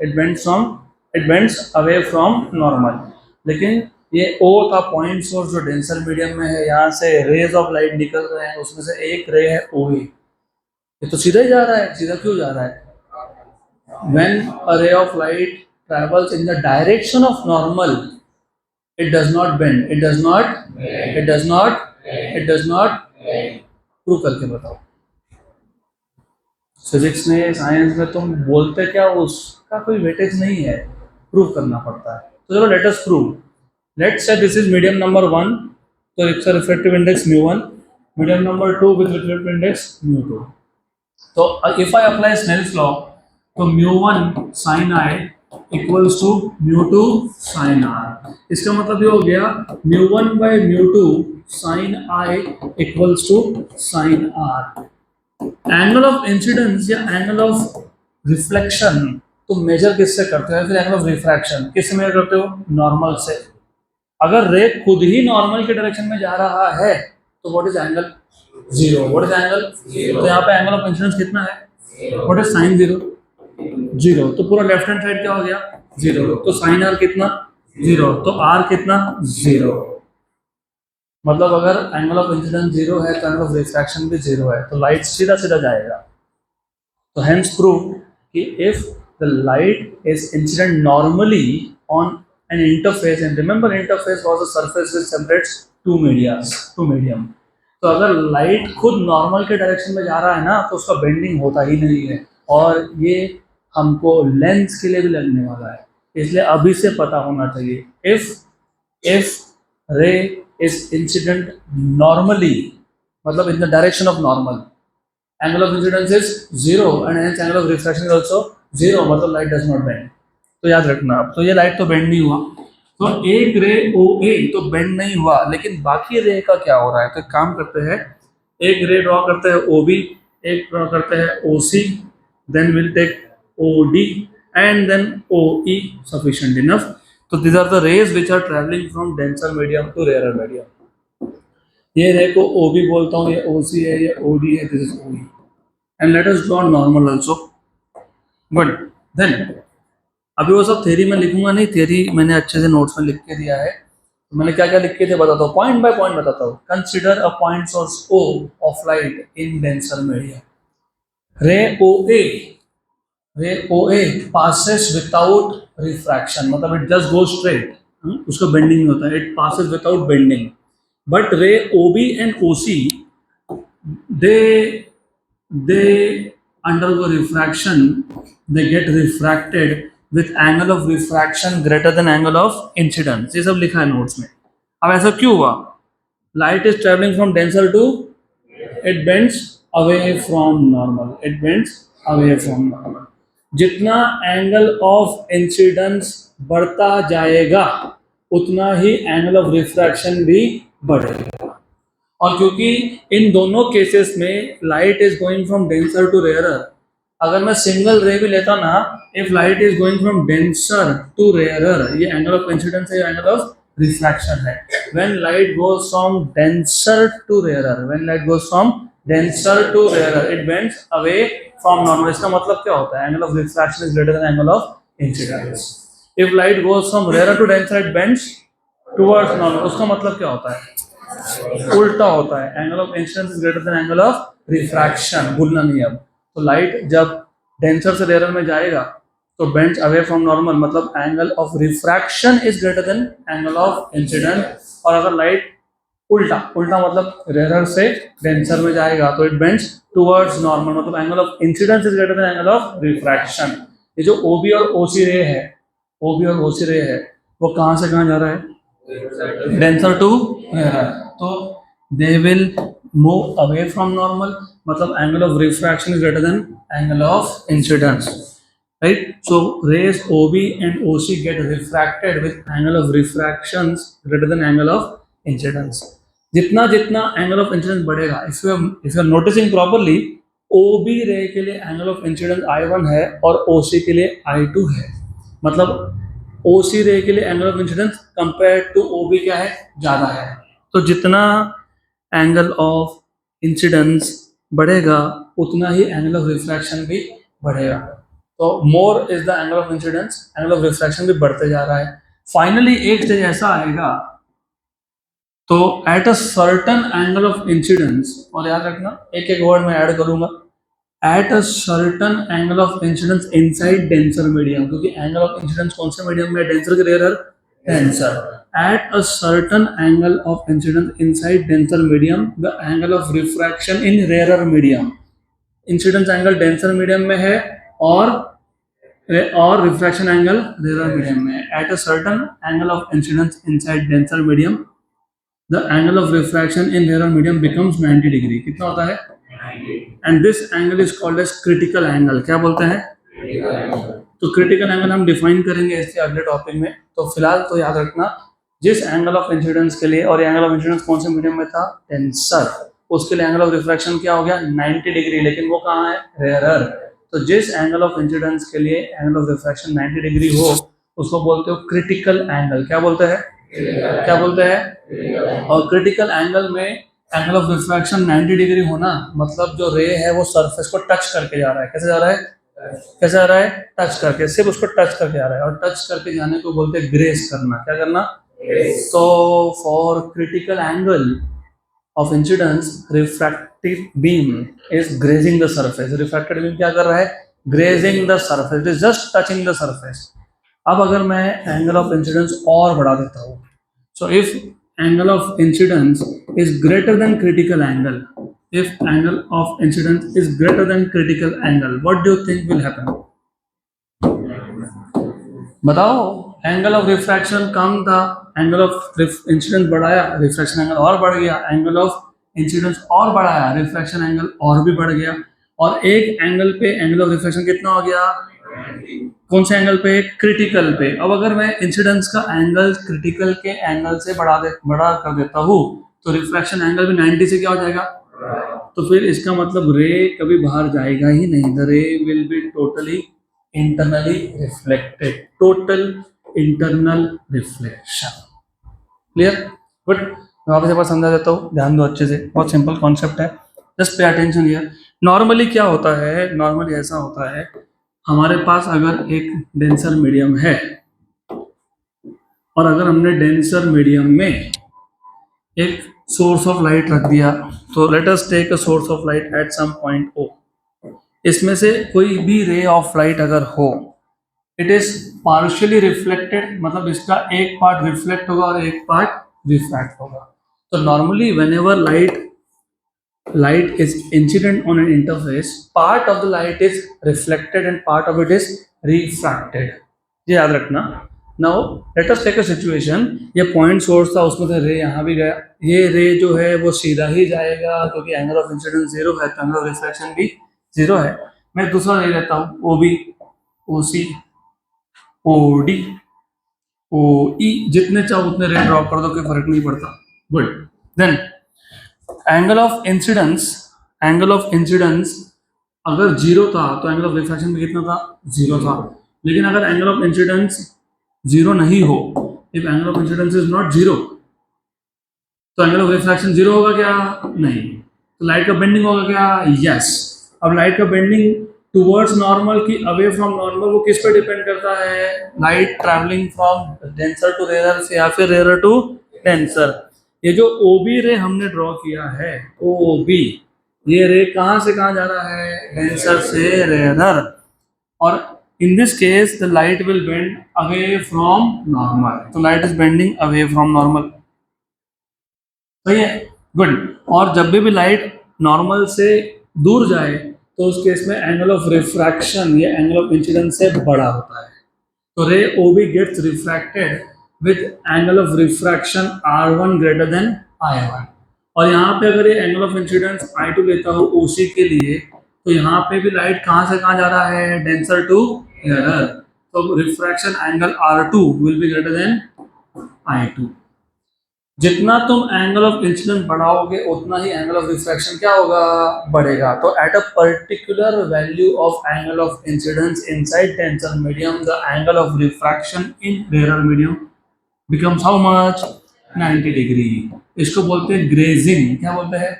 it bends away from normal, लेकिन ये O था पॉइंट सोर्स जो डेंसर मीडियम में है, यहाँ से रेज ऑफ लाइट निकल रहे हैं, उसमें से एक रे है OA, ये तो सीधा ही जा रहा है। सीधा क्यों जा रहा है? व्हेन अ रे of light travels in the direction of normal, it does not bend, it does not prove करके बताओ। फिजिक्स में, साइंस में तुम बोलते क्या, उसका कोई वेटेज नहीं है, प्रूव करना पड़ता है। तो चलो let us prove. Let's say this is medium number 1, so it's a refractive index mu1, medium number 2 with refractive index mu2. So if I apply Snell's law, तो mu1 sin I equals to mu two sine R. इसका मतलब ये हो गया mu one by mu two sine I equals to sine R. Angle of incidence या angle of reflection तुम measure किससे करते हो, फिर एंगल ऑफ रिफ्रैक्शन किससे मेजर करते हो, नॉर्मल से। अगर रे खुद ही नॉर्मल के डायरेक्शन में जा रहा है तो what is angle, zero. What is angle, तो यहाँ पे एंगल ऑफ इंसिडेंस कितना है, what is sine zero, zero. तो पूरा लेफ्ट हैंड साइड क्या हो गया, जीरो। तो साइन आर कितना, जीरो। तो आर कितना, जीरो। मतलब अगर एंगल ऑफ इंसिडेंस जीरो है तो एंगल ऑफ रिफ्रैक्शन भी जीरो है, तो लाइट सीधा सीधा जाएगा। तो हेंस प्रूव कि if the light is incident normally on an interface, and remember interface was a surface which separates two medium। तो अगर लाइट खुद नॉर्मल के डायरेक्शन में जा रहा है ना तो उसका बेंडिंग होता ही नहीं है, और ये हमको लेंस के लिए भी लगने वाला है, इसलिए अभी से पता होना चाहिए। इफ रे इज इंसिडेंट नॉर्मली, मतलब in the direction of normal, angle of incidence is zero and hence angle of refraction is also zero, मतलब लाइट डज नॉट बेंड। तो याद रखना आप, तो ये लाइट तो बेंड नहीं हुआ, तो एक रे ओ ए तो बेंड नहीं हुआ, लेकिन बाकी रे का क्या हो रहा है। तो एक काम करते हैं, एक रे ड्रॉ करते हैं ओ बी, एक ड्रॉ करते हैं O C, then will take O D and then O E, sufficient enough. तो these are the rays which are travelling from denser medium to rare medium. ये ray को O B बोलता हूँ, ये ओ C है, ये ओ डी है, this is O E. And let us draw normal also. But then अभी वो सब थ्योरी में लिखूंगा नहीं, थ्योरी मैंने अच्छे से नोट्स में लिख के दिया है। तो मैंने क्या क्या लिख के दिया बताता हूँ, पॉइंट बाय पॉइंट बताता हूँ। Consider a point source O of light in denser medium. Ray O A passes without refraction, मतलब इट जस्ट गो स्ट्रेट, उसका बेंडिंग नहीं होता, it passes without bending. But ray O B and O C they undergo refraction, they get refracted with angle of refraction greater than angle of incidence। ये सब लिखा है notes में। अब ऐसा क्यों हुआ, light is travelling from denser to, it bends away from normal, it bends away from normal. जितना एंगल ऑफ इंसिडेंस बढ़ता जाएगा उतना ही एंगल ऑफ रिफ्रैक्शन भी बढ़ेगा। और क्योंकि इन दोनों केसेस में light is going from denser to rarer, अगर मैं सिंगल रे भी लेता ना, if light is going from denser to rarer, ये एंगल ऑफ इंसिडेंस है, एंगल ऑफ रिफ्रैक्शन है। When light goes from denser to rarer, when light goes from denser to rarer, it bends away from normal. इसका मतलब क्या होता है, angle of refraction is greater than angle of incidence. If light goes from rarer to denser, it bends towards normal. उसका मतलब क्या होता है, उल्टा होता है, angle of incidence is greater than angle of refraction, भूलना नहीं। अब तो लाइट जब डेंसर से रेयर में जाएगा तो बेंड्स अवे फ्रॉम नॉर्मल, मतलब angle of refraction is greater than angle of incidence. और अगर लाइट उल्टा मतलब रेयर से डेंसर में जाएगा तो इट बेंड्स टुवर्ड्स नॉर्मल, मतलब angle of incidence is greater than angle of refraction. ये जो ओ बी और ओ सी रे है, ओ बी और ओ सी रे है, वो कहाँ से कहाँ जा रहा है, डेंसर टू रेयर। तो they will move away from normal, मतलब angle of refraction is greater than angle of incidence, right. So rays OB and OC get refracted with angle of refractions greater than angle of incidence। जितना जितना angle of incidence बढ़ेगा, if you are noticing properly, OB ray के लिए angle of incidence I1 है और OC के लिए I2 है, मतलब OC रे के लिए angle of incidence compare to OB क्या है, ज़्यादा है। तो जितना एंगल ऑफ इंसिडेंस बढ़ेगा उतना ही एंगल ऑफ रिफ्रैक्शन भी बढ़ेगा। तो more is the angle of incidence, angle of refraction भी बढ़ते जा रहा है। फाइनली एक स्टेज ऐसा आएगा, तो at a certain angle of incidence, और याद रखना एक एक वर्ड में ऐड करूंगा, at a certain angle of incidence inside denser medium, क्योंकि एंगल ऑफ इंसिडेंस कौन से मीडियम में, डेंसर के rare, denser. At a certain angle of incidence inside denser medium, the angle of refraction in rare medium. Incidence angle denser medium में है और refraction angle rare medium में है। Eight a certain angle of incidence inside denser medium, the angle of refraction in rare medium becomes 90 degree. कितना होता है, and this angle is called as critical angle. क्या बोलते हैं, तो क्रिटिकल एंगल हम डिफाइन करेंगे इसके अगले टॉपिक में। तो फिलहाल तो याद रखना, जिस एंगल ऑफ इंसिडेंस के लिए, और एंगल ऑफ इंसिडेंस कौन से मीडियम में था, टेंसर, उसके लिए एंगल ऑफ रिफ्रैक्शन क्या हो गया, 90 डिग्री, लेकिन वो कहाँ है, रेयरर। तो जिस एंगल ऑफ इंसिडेंस के लिए एंगल ऑफ रिफ्रैक्शन 90 डिग्री हो उसको बोलते हो क्रिटिकल एंगल। क्या बोलते हैं, क्या बोलते हैं। और क्रिटिकल एंगल में एंगल ऑफ रिफ्रैक्शन 90 डिग्री होना मतलब जो रे है वो सरफेस को टच करके जा रहा है। कैसे जा रहा है, कैसे आ रहा है, टच करके, सिर्फ उसको टच करके आ रहा है। और टच करके जाने को बोलते हैं ग्रेस करना। क्या करना, तो for critical angle of incidence refractive beam is grazing the surface. Refracted beam क्या कर रहा है, grazing the surface, it is just touching the surface. अब अगर मैं एंगल ऑफ इंसिडेंस और बढ़ा देता हूँ, so if angle of incidence is greater than critical angle, if angle of incidence is greater than critical angle, what do you think will happen? बताओ, angle of refraction कम था, angle of incidence बढ़ाया, refraction angle और बढ़ गया, angle of incidence और बढ़ाया, refraction angle और भी बढ़ गया। और एक एंगल पे एंगल ऑफ रिफ्रैक्शन कितना हो गया, कौन से एंगल पे, क्रिटिकल पे। अब अगर मैं इंसिडेंस का एंगल क्रिटिकल के एंगल से बढ़ा कर देता हूँ तो रिफ्रैक्शन एंगल भी 90 से क्या हो जाएगा, तो फिर इसका मतलब रे कभी बाहर जाएगा ही नहीं। द रे will be totally internally reflected, total internal reflection. Clear, good. मैं वापस एक बार समझा देता हूँ, ध्यान दो अच्छे से, बहुत सिंपल कॉन्सेप्ट है, just pay attention here. Normally क्या होता है, नॉर्मली ऐसा होता है, हमारे पास अगर एक डेंसर मीडियम है और अगर हमने डेंसर मीडियम में एक सोर्स ऑफ लाइट रख दिया, तो let us take a source of light at some point O. इसमें से कोई भी रे ऑफ लाइट अगर हो, इट इज पार्शियली रिफ्लेक्टेड, मतलब इसका एक पार्ट रिफ्लेक्ट होगा और एक पार्ट रिफ्रैक्ट होगा। तो normally whenever light is incident on an interface, part of the light is reflected and part of it is refracted, ये याद रखना। Now let us take a situation, ये पॉइंट सोर्स था, उसमें से रे यहाँ भी गया, ये रे जो है वो सीधा ही जाएगा क्योंकि एंगल ऑफ इंसिडेंस 0 है, तो एंगल ऑफ रिफ्लेक्शन भी 0 है। मैं दूसरा ले लेता हूँ, ओ बी, ओ सी, ओ डी, ओ ई, जितने चाहो उतने रे ड्रॉप कर दो, कोई फर्क नहीं पड़ता। Good. Then angle of incidence, angle of incidence अगर 0 था तो एंगल ऑफ रिफ्रैक्शन भी कितना था, 0 था। लेकिन अगर एंगल ऑफ इंसिडेंस 0 नहीं हो, if angle of incidence is not 0, तो एंगल ऑफ रिफ्रैक्शन 0 होगा क्या, नहीं। तो लाइट का बेंडिंग होगा क्या, यस। अब लाइट का बेंडिंग टुवर्ड्स नॉर्मल की अवे फ्रॉम नॉर्मल, वो किस पे डिपेंड करता है, light travelling from denser to rare से या फिर रेयर टू डेंसर। ये जो ओबी रे हमने ड्रॉ किया है, ओबी, ये रे कहाँ से कहाँ जा रहा है, डेंसर से रेयर। और in this case the light will bend away from normal, तो light is bending away from normal, सही है, गुड। और जब भी लाइट नॉर्मल से दूर जाए तो उस केस में एंगल ऑफ रिफ्रैक्शन या एंगल ऑफ इंसिडेंस से बड़ा होता है। तो ray OB gets refracted with angle of refraction R1 greater than I1। और यहाँ पे अगर ये एंगल ऑफ इंसिडेंस I2 लेता हूँ OC के लिए, तो यहाँ पे भी लाइट कहाँ से कहाँ जा रहा है, डेंसर टू रेयर, तो refraction angle R2 will be greater than I2। जितना तुम एंगल ऑफ इंसिडेंस बढ़ाओगे उतना ही एंगल ऑफ रिफ्रैक्शन क्या होगा, बढ़ेगा। तो at a particular value of angle of incidence inside denser medium, the angle of refraction in rare medium becomes how much, 90 degree. इसको बोलते हैं ग्रेजिंग। क्या बोलते हैं,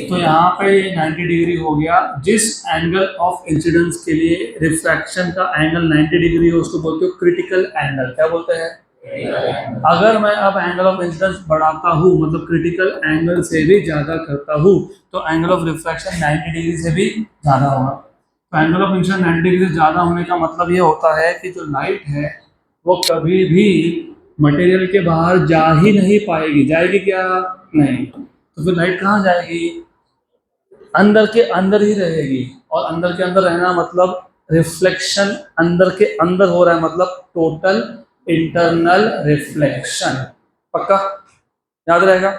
तो यहाँ पे 90 डिग्री हो गया। जिस एंगल ऑफ इंसिडेंस के लिए रिफ्रैक्शन का एंगल 90 डिग्री हो उसको बोलते हो क्रिटिकल एंगल। क्या बोलते हैं, अगर मैं अब एंगल ऑफ इंसिडेंस बढ़ाता हूँ, मतलब क्रिटिकल एंगल से भी ज्यादा करता हूँ, तो एंगल ऑफ रिफ्रैक्शन 90 डिग्री से भी ज्यादा होगा। तो एंगल ऑफ इंसिडेंस 90 डिग्री से ज्यादा होने का मतलब ये होता है कि जो लाइट है वो कभी भी मटेरियल के बाहर जा ही नहीं पाएगी। जाएगी क्या, नहीं। तो फिर लाइट कहाँ जाएगी, अंदर के अंदर ही रहेगी। और अंदर के अंदर रहना मतलब रिफ्लेक्शन अंदर के अंदर हो रहा है, मतलब टोटल इंटरनल रिफ्लेक्शन। पक्का याद रहेगा,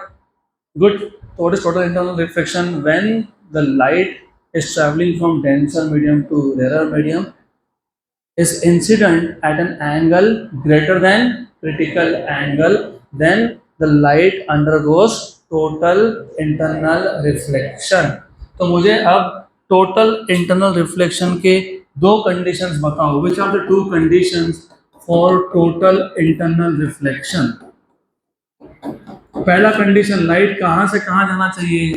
गुड। तो what is total internal reflection, when the light is traveling from denser medium to rarer medium, is incident at an angle greater than critical angle, then the light undergoes total internal reflection. तो मुझे अब total internal reflection के दो conditions बताओ. Which are the two conditions for total internal reflection? पहला condition, light कहां से कहां जाना चाहिए?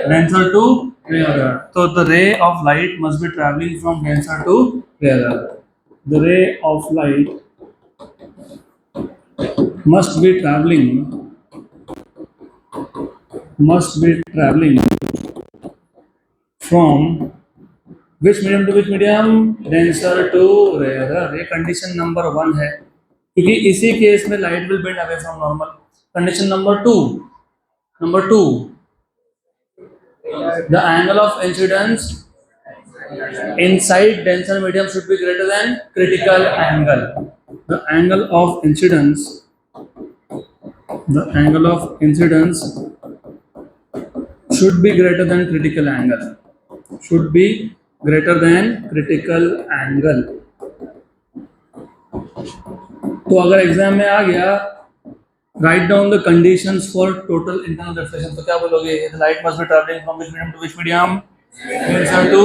denser to rarer. So the ray of light must be traveling from denser to rarer. The ray of light must be traveling from which medium to which medium? denser to rarer. ये condition number 1 है, क्योंकि इसी case में light will bend away from normal. Condition number 2, the angle of incidence inside denser medium should be greater than critical angle. The angle of incidence should be greater than critical angle. तो अगर exam में आ गया write down the conditions for total internal reflection, तो क्या बोलोगे? The light must be traveling from which medium to which medium? denser to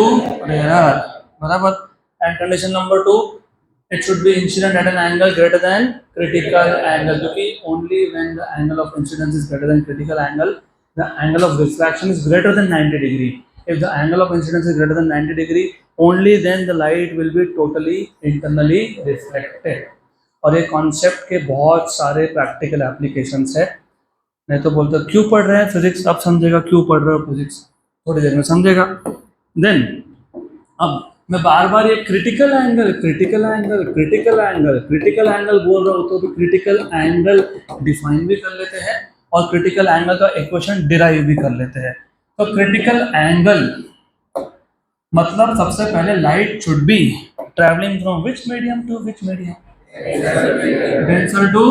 rarer. बराबर. And condition number 2, it should be incident at an angle greater than critical angle, क्योंकि only when the angle of incidence is greater than critical angle, the angle of refraction is greater than 90 degree. If the angle of incidence is greater than 90 degree, only then the light will be totally internally reflected. और ये concept के बहुत सारे practical applications है. नहीं तो बोलते क्यों पढ़ रहे हैं फिजिक्स, अब समझेगा क्यों पढ़ रहे हो फिजिक्स, थोड़ी देर में समझेगा. देन अब मैं बार बार ये क्रिटिकल एंगल बोल रहा हूँ, तो भी क्रिटिकल एंगल डिफाइन भी कर लेते हैं और क्रिटिकल एंगल का इक्वेशन डिराइव भी कर लेते हैं. तो क्रिटिकल एंगल मतलब सबसे पहले light should be travelling from which medium to which medium? denser to.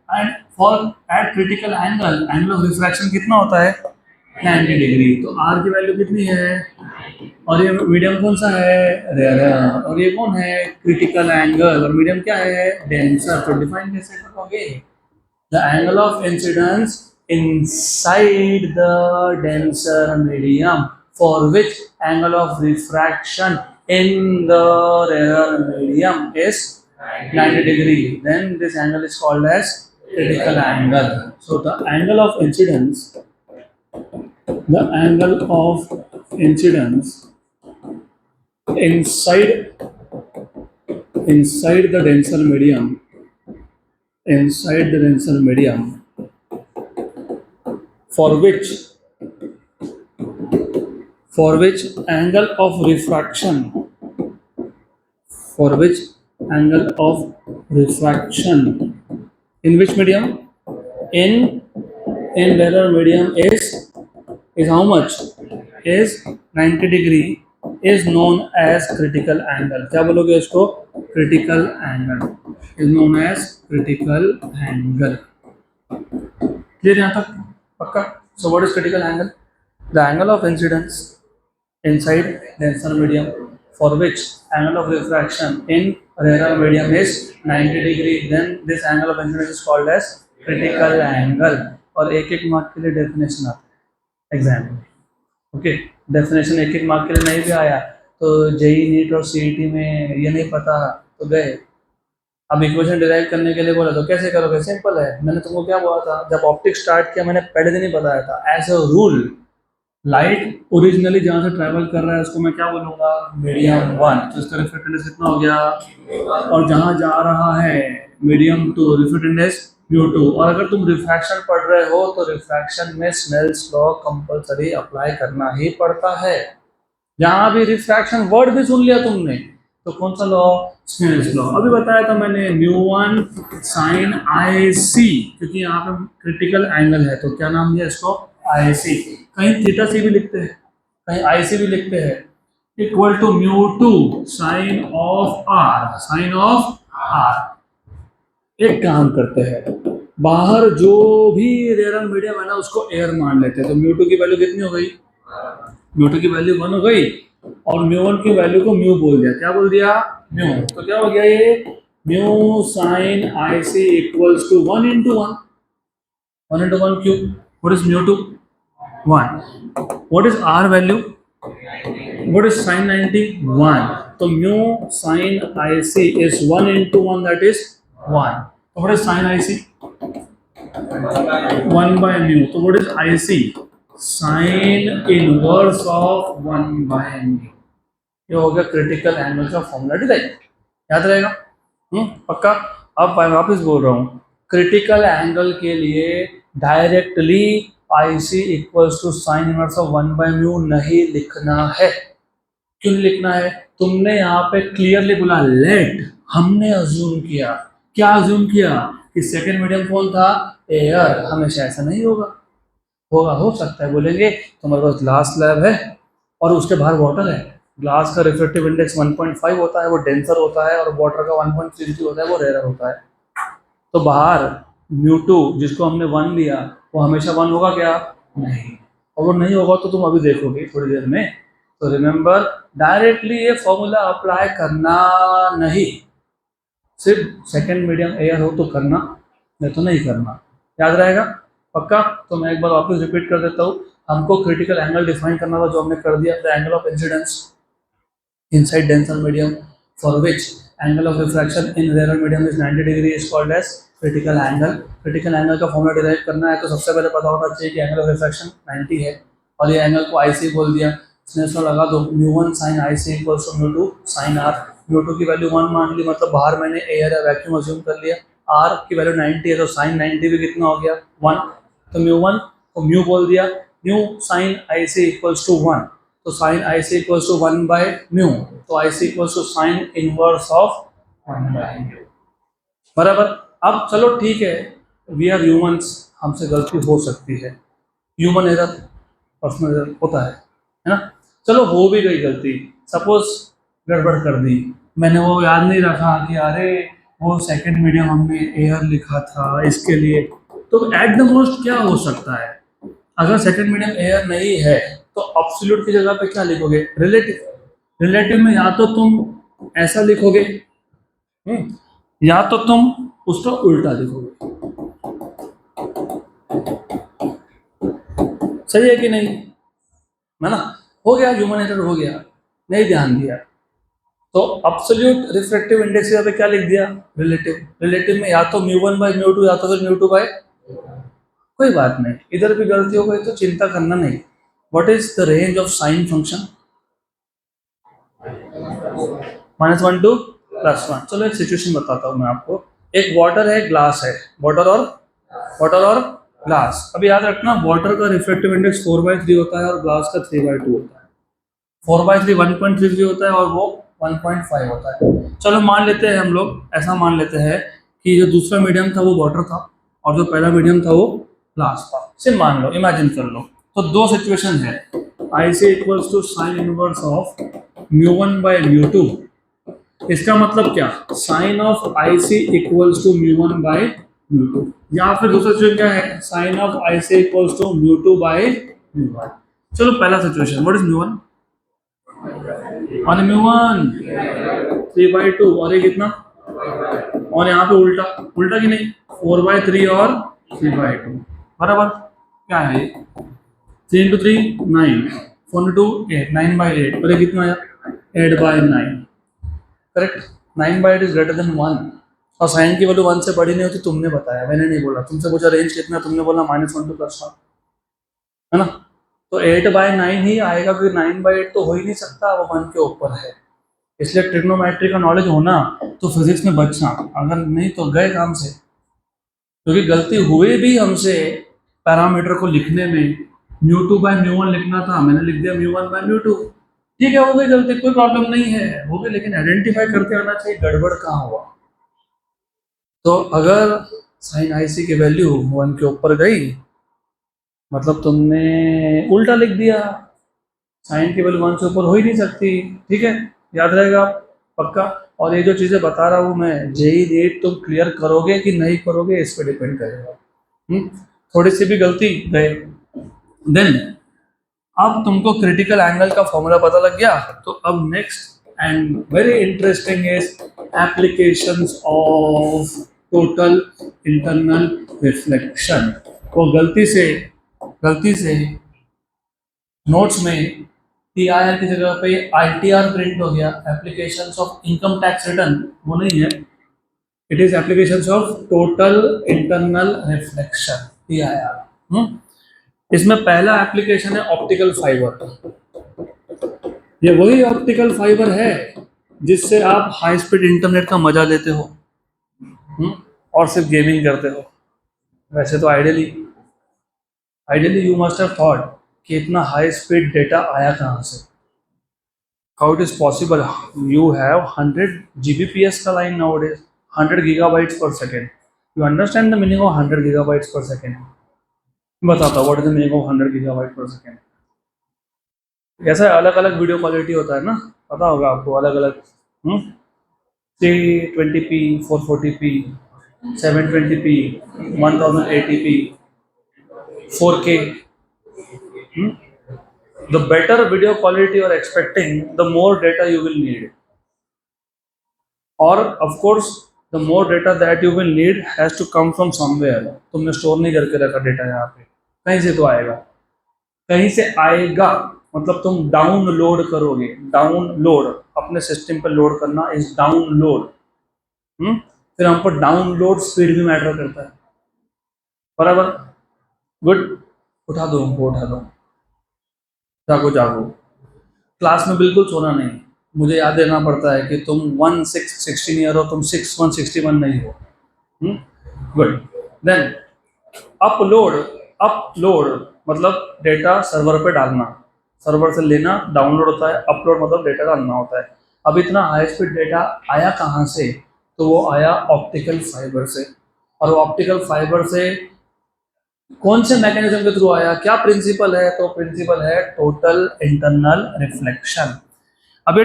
and for at critical angle of refraction कितना होता है? 90 डिग्री. तो r की वैल्यू कितनी है? और ये मीडियम कौन सा है? रेयर. और ये कौन है? Critical angle. और मीडियम क्या है? डेंसर. तो डिफाइन कैसे करोगे? The angle of incidence inside the denser medium, for which angle of refraction in the rarer medium is 90 degree, then this angle is called as critical angle. So the angle of incidence inside the denser medium, for which angle of refraction in which medium? in rarer medium is how much? is 90 degree, is known as critical angle. क्या बोलोगे इसको? critical angle is known as critical angle. Clear यहाँ तक? पक्का? So what is critical angle? The angle of incidence inside denser medium, for which angle of refraction in rarer medium is 90 degree, then this angle of incidence is called as critical angle. और एक एक mark के लिए definition आता है exam में. Okay, definition एक एक मार्क के लिए नहीं भी आया तो जेई नीट और सीईटी में ये नहीं पता तो गए. अब इक्वेशन डिराइव करने के लिए बोला तो कैसे करोगे? सिंपल है. मैंने तुमको क्या बोला था जब ऑप्टिक्स स्टार्ट किया? मैंने पहले दिन ही बताया था, as a rule light originally जहाँ से ट्रैवल कर रहा है उसको मैं क्या बोलूँगा? मीडियम 1. तो इसका रिफ्लेक्टेड कितना हो गया? और जहाँ जा रहा है मीडियम 2, रिफ्लेक्टेड μ2. और अगर तुम रिफ्रैक्शन पढ़ रहे हो तो रिफ्रैक्शन में स्नेल्स लॉ कंपलसरी अप्लाई करना ही पड़ता है. जहाँ भी रिफ्रैक्शन वर्ड भी सुन लिया तुमने तो कौन सा लॉ? Snell's law. अभी बताया था मैंने μ1 sin IC, क्योंकि यहाँ पे क्रिटिकल एंगल है तो क्या नाम दिया इसको? IC. कहीं थीटा सी भी लिखते हैं, कहीं IC भी लिखते हैं. Equal to μ2 sine of R. एक काम करते हैं, बाहर जो भी रेयर मीडियम है ना उसको एयर मान लेते हैं. तो μ2 की वैल्यू कितनी हो गई? μ2 की वैल्यू 1 हो गई. और म्यू वन की वैल्यू को म्यू बोल दिया। क्या बोल दिया? म्यू। तो क्या हो गया ये? Mu sine I C equals to 1 into 1। 1 into 1 क्यों? What is mu two? 1। What is R value? What is sine 90? 1। तो mu sine I C is 1 into 1, that is 1। तो what is sine I C? 1/μ। तो what is I C? Sine inverse of 1/μ। ये हो गया critical angle का formula. Derive याद रहेगा? पक्का। अब मैं वापस बोल रहा हूँ, क्रिटिकल एंगल के लिए directly I C equals to sine inverse of 1/μ नहीं लिखना है। क्यों नहीं लिखना है? तुमने यहाँ पे क्लियरली बोला लेट। हमने अज्यूम किया। क्या अज्यूम किया? कि सेकेंड मीडियम कौन था? एयर। हमेशा ऐसा नहीं होगा। होगा, हो सकता है। बोलेंगे तुम्हारे पास ग्लास स्लैब है और उसके बाहर वाटर है। ग्लास का रिफ्रैक्टिव इंडेक्स 1.5 होता है, वो डेंसर होता है, और वाटर का 1.33 होता है, वो रेयर होता है। तो बाहर म्यू2 जिसको हमने 1 लिया वो हमेशा 1 होगा क्या? नहीं। और वो नहीं होगा तो तुम अभी देखोगे थोड़ी देर में। तो रिमेंबर, डायरेक्टली ये फॉर्मूला अप्लाई करना नहीं। सिर्फ सेकेंड मीडियम एयर हो तो करना, नहीं तो नहीं करना। याद रहेगा? पक्का। तो मैं एक बार वापस रिपीट कर देता हूँ। हमको क्रिटिकल एंगल डिफाइन करना था, जो हमने कर दिया। The angle of incidence inside denser medium for which angle of refraction in rarer medium is 90 degree is called as critical angle। critical angle का फॉर्मूला डिराइव करना है तो सबसे पहले पता होना चाहिए कि एंगल ऑफ रिफ्रैक्शन 90 है, और ये एंगल को IC बोल दिया। इसमें इसमें लगा दो μ1 sin IC equals to μ2 sin R। μ2 की वैल्यू 1 मान ली, मतलब बाहर मैंने एयर या वैक्यूम अज्यूम कर लिया। R की वैल्यू 90 है तो sin 90 भी कितना हो गया? 1। तो μ1 को म्यू बोल दिया। Mu sin IC equals to 1। तो sine I C equals to 1/μ। तो I C equals to sine inverse of 1/μ। बराबर। अब चलो ठीक है, वी आर ह्यूमंस, हमसे गलती हो सकती है। ह्यूमन एरर, पर्सनल एरर होता है ना? चलो हो भी गई गलती, सपोज गड़बड़ कर दी, मैंने वो याद नहीं रखा कि अरे वो सेकंड मीडियम हमने एयर लिखा था इसके लिए। तो एट द मोस्ट क्या हो सकता है? अगर सेकंड मीडियम एयर नहीं है तो एब्सोल्यूट की जगह पे क्या लिखोगे? रिलेटिव। रिलेटिव में या तो तुम ऐसा लिखोगे, या तो तुम उसका उल्टा लिखोगे। सही है कि नहीं? है ना? हो गया, ह्यूमन एरर हो गया, नहीं ध्यान दिया। तो एब्सोल्यूट रिफ्रैक्टिव इंडेक्स पे क्या लिख दिया? रिलेटिव। रिलेटिव में या तो μ1/μ2 या तो फिर μ2 बाय। कोई बात नहीं, इधर भी गलती हो गई तो चिंता करना नहीं। What is the range of sine function? -1 to +1। चलो एक सिचुएशन बताता हूँ मैं आपको। एक वाटर है, ग्लास है, वाटर और ग्लास। अभी याद रखना, वाटर का रिफ्रैक्टिव इंडेक्स 4/3 होता है और ग्लास का 3/2 होता है। 4/3 1.33 होता है और वो 1.5 होता है। चलो मान लेते हैं हम लोग, ऐसा मान लेते हैं कि जो दूसरा मीडियम था वो वाटर था और जो पहला मीडियम था वो ग्लास था। सिर्फ मान लो, इमेजिन कर लो। तो दो सिचुएशन है। I C equals to sine inverse of μ1/μ2। इसका मतलब क्या? Sine of I C equals to μ1/μ2। या फिर दूसरा सिचुएशन क्या है? Sine of I C equals to μ2/μ1। चलो पहला सिचुएशन, व्हाट इज μ1? और μ1 3/2 और ये कितना? और यहाँ पे उल्टा, उल्टा की नहीं, 4/3 और 3/2। बराबर। क्या है ये? 3 into 3 9, 4 into 2 8, 9/8। और ये कितना आया? 8/9। करेक्ट। 9/8 is greater then 1। और साइन की वैल्यू 1 से बड़ी नहीं होती, तुमने बताया, मैंने नहीं बोला। तुमसे पूछा रेंज कितना, तुमने बोला -1 to +1, है ना? तो 8/9 ही आएगा, क्योंकि 9/8 तो हो ही नहीं सकता, वो 1 के ऊपर है। इसलिए ट्रिग्नोमेट्री का नॉलेज होना तो फिजिक्स में बचना, अगर नहीं तो गए काम से। क्योंकि गलती हुई भी हमसे पैरामीटर को लिखने में, μ2/μ1 लिखना था, मैंने लिख दिया μ1/μ2। ठीक है, हो गई गलती, कोई प्रॉब्लम नहीं है, हो गई। लेकिन आइडेंटिफाई करते आना चाहिए गड़बड़ कहाँ हुआ। तो अगर साइन आई सी की वैल्यू 1 के ऊपर गई, मतलब तुमने उल्टा लिख दिया। साइन की वैल्यू 1 से ऊपर हो ही नहीं सकती। ठीक है, याद रहेगा पक्का। और ये जो चीज़ें बता रहा हूँ मैं, जेई नीट तुम क्लियर करोगे कि नहीं करोगे इस पर डिपेंड करेगा। थोड़ी सी भी गलती गए। देन अब तुमको क्रिटिकल एंगल का फॉर्मूला पता लग गया, तो अब next and very interesting is applications of total internal reflection. वो गलती से नोट्स में टीआईआर की जगह पे आईटीआर प्रिंट हो गया, applications of income tax return, वो नहीं है, it is applications of total internal reflection, TIR. इसमें पहला एप्लीकेशन है ऑप्टिकल फाइबर। ये वही ऑप्टिकल फाइबर है जिससे आप हाई स्पीड इंटरनेट का मजा लेते हो, और सिर्फ गेमिंग करते हो। वैसे तो ideally you must have thought कि इतना हाई स्पीड डेटा आया कहाँ से, how it is possible, you have 100 Gbps का लाइन नाउ डेज, 100 गीगाबाइट्स पर second. You understand the meaning of 100 gigabytes पर सेकेंड? बताता हूँ what is the meaning of 100 gigabyte पर सेकेंड। ऐसा अलग अलग वीडियो क्वालिटी होता है ना, पता होगा आपको, अलग अलग 320p, 440p, 720p, 1080p, 4K. The better video quality you are expecting, the more data you will need. Or of course, the more data that you will need has to come from somewhere. तुमने store नहीं करके रखा data यहाँ पे, कहीं से तो आएगा, कहीं से आएगा, मतलब तुम डाउनलोड करोगे। डाउनलोड, अपने सिस्टम पर लोड करना इज डाउनलोड। फिर हम पर डाउनलोड स्पीड भी मैटर करता है, बराबर। गुड, उठा दो हमको, उठा दो, जागो जागो। क्लास में बिल्कुल सोना नहीं, मुझे याद देना पड़ता है कि तुम 16 ईयर हो, तुम 61 नहीं हो। गुड, देन अपलोड मतलब डेटा सर्वर पे डालना, सर्वर से लेना डाउनलोड होता है, अपलोड मतलब डेटा डालना होता है। अब इतना हाई स्पीड डेटा आया कहाँ से, तो वो आया ऑप्टिकल फाइबर से। और वो ऑप्टिकल फाइबर से कौन से मैकेनिज्म के थ्रू आया, क्या प्रिंसिपल है, तो प्रिंसिपल है टोटल इंटरनल रिफ्लेक्शन। अब ये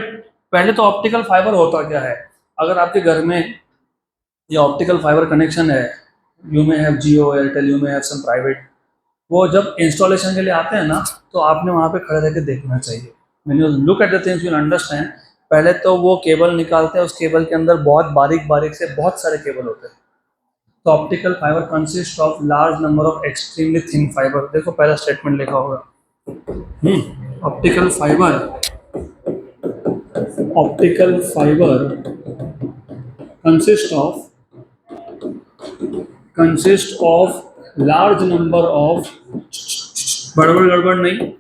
पहले तो ऑप्टिकल फाइबर होता क्या है, अगर आपके घर में ये ऑप्टिकल फाइबर कनेक्शन है, यू में हैव जियो, एयरटेल, यू में हैव सम प्राइवेट, वो जब इंस्टॉलेशन के लिए आते हैं ना, तो आपने वहाँ पे खड़े रह के देखना चाहिए। When you look at the things you understand. पहले तो वो केबल निकालते हैं, उस केबल के अंदर बहुत बारीक बारीक से बहुत सारे केबल होते हैं। तो optical fibre consist of large number of extremely thin fibre. देखो पहला स्टेटमेंट लिखा होगा, optical fibre consist of large number of, बड़बड़ गड़बड़ नहीं,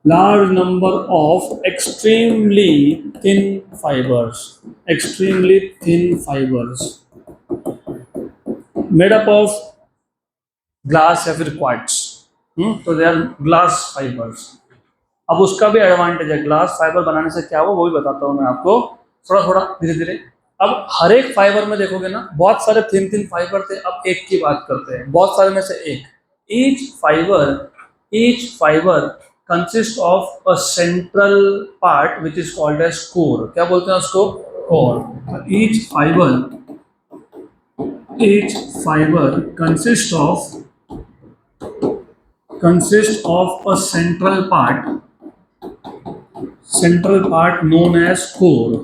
large number of extremely thin fibers made up of glass या फिर क्वार्ट्ज। तो दे आर ग्लास फाइबर्स। अब उसका भी एडवांटेज है, ग्लास फाइबर बनाने से क्या हो वो भी बताता हूँ मैं आपको, थोड़ा थोड़ा धीरे धीरे। अब हर एक फाइबर में देखोगे ना, बहुत सारे थिन फाइबर थे, अब एक की बात करते हैं, बहुत सारे में से एक। each fiber consists of a central part which is called as core। क्या बोलते हैं उसको? core। each fiber consists of a central part known as core।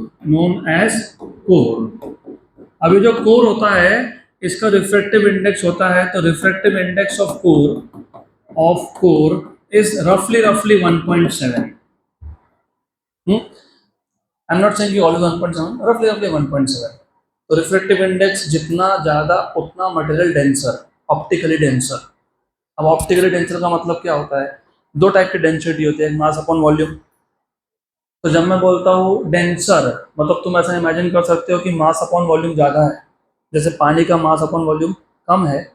अभी जो कोर होता है इसका रिफ्रैक्टिव इंडेक्स होता है, तो refractive index of core is roughly 1.7। I'm not saying always 1.7, roughly 1.7। तो रिफ्रैक्टिव इंडेक्स जितना ज़्यादा उतना मटेरियल डेंसर, ऑप्टिकली डेंसर। अब ऑप्टिकली डेंसर का मतलब क्या होता है, दो टाइप की डेंसिटी होती है, मास अपॉन वॉल्यूम। तो जब मैं बोलता हूँ डेंसर, मतलब तुम ऐसा इमेजिन कर सकते हो कि मास अपॉन वॉल्यूम ज़्यादा है, जैसे पानी का मास अपॉन वॉल्यूम कम है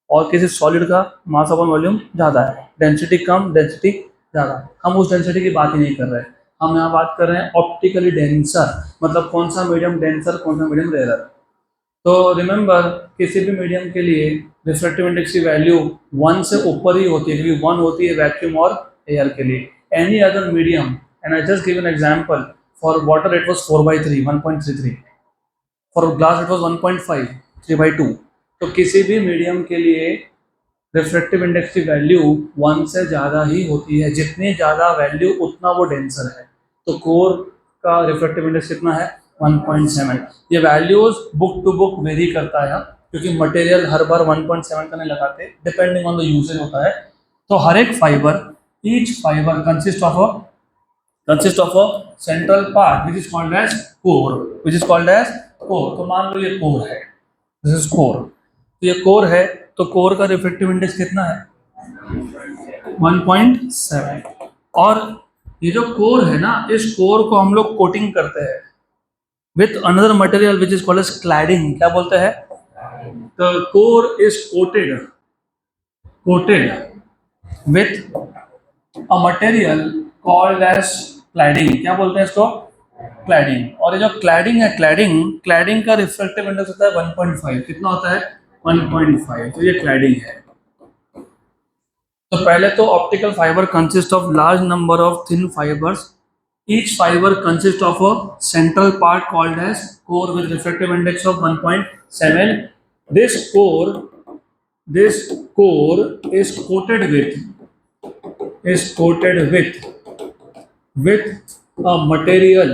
और किसी सॉलिड का मास अपॉन वॉल्यूम ज़्यादा है, डेंसिटी कम डेंसिटी ज़्यादा। हम उस डेंसिटी की बात ही नहीं कर रहे, हम यहाँ बात कर रहे हैं ऑप्टिकली डेंसर, मतलब कौन सा मीडियम डेंसर, कौन सा मीडियम रेयर। तो रिमेंबर, किसी भी मीडियम के लिए रिफ्रैक्टिव इंडेक्स की वैल्यू 1 से ऊपर ही होती है, क्योंकि 1 होती है वैक्यूम और एयर के लिए। Any other medium, and I just give an example, for water it was 4/3, 1.33, for glass it was 1.5, 3/2। तो किसी भी मीडियम के लिए रिफ्रैक्टिव इंडेक्स की वैल्यू 1 से ज़्यादा ही होती है, जितनी ज़्यादा वैल्यू उतना वो डेंसर है। तो कोर का रिफ्रैक्टिव इंडेक्स कितना है? 1.7। ये values book to book vary करता है, क्योंकि मटेरियल हर बार 1.7 का नहीं लगाते, डिपेंडिंग ऑन द यूसेज होता है। तो हर एक fibre, each fibre consist of a central part which is called as core. तो मान लो ये कोर है, दिस इज कोर। तो ये कोर है, तो कोर का रिफ्रैक्टिव इंडेक्स कितना है? 1.7। और ये जो कोर है ना, इस कोर को हम लोग कोटिंग करते हैं with another material which is called as cladding. क्या बोलते हैं? The core is coated with a material called as cladding. क्या बोलते हैं इसको? क्लैडिंग। और ये जो क्लैडिंग है, क्लैडिंग का रिफ्रैक्टिव इंडेक्स होता है 1.5। कितना होता है? 1.5। तो ये क्लैडिंग है। तो पहले तो optical fibre consist of large number of thin fibres, each fibre consist of a central part called as core with refractive index of 1.7। This core is coated with a material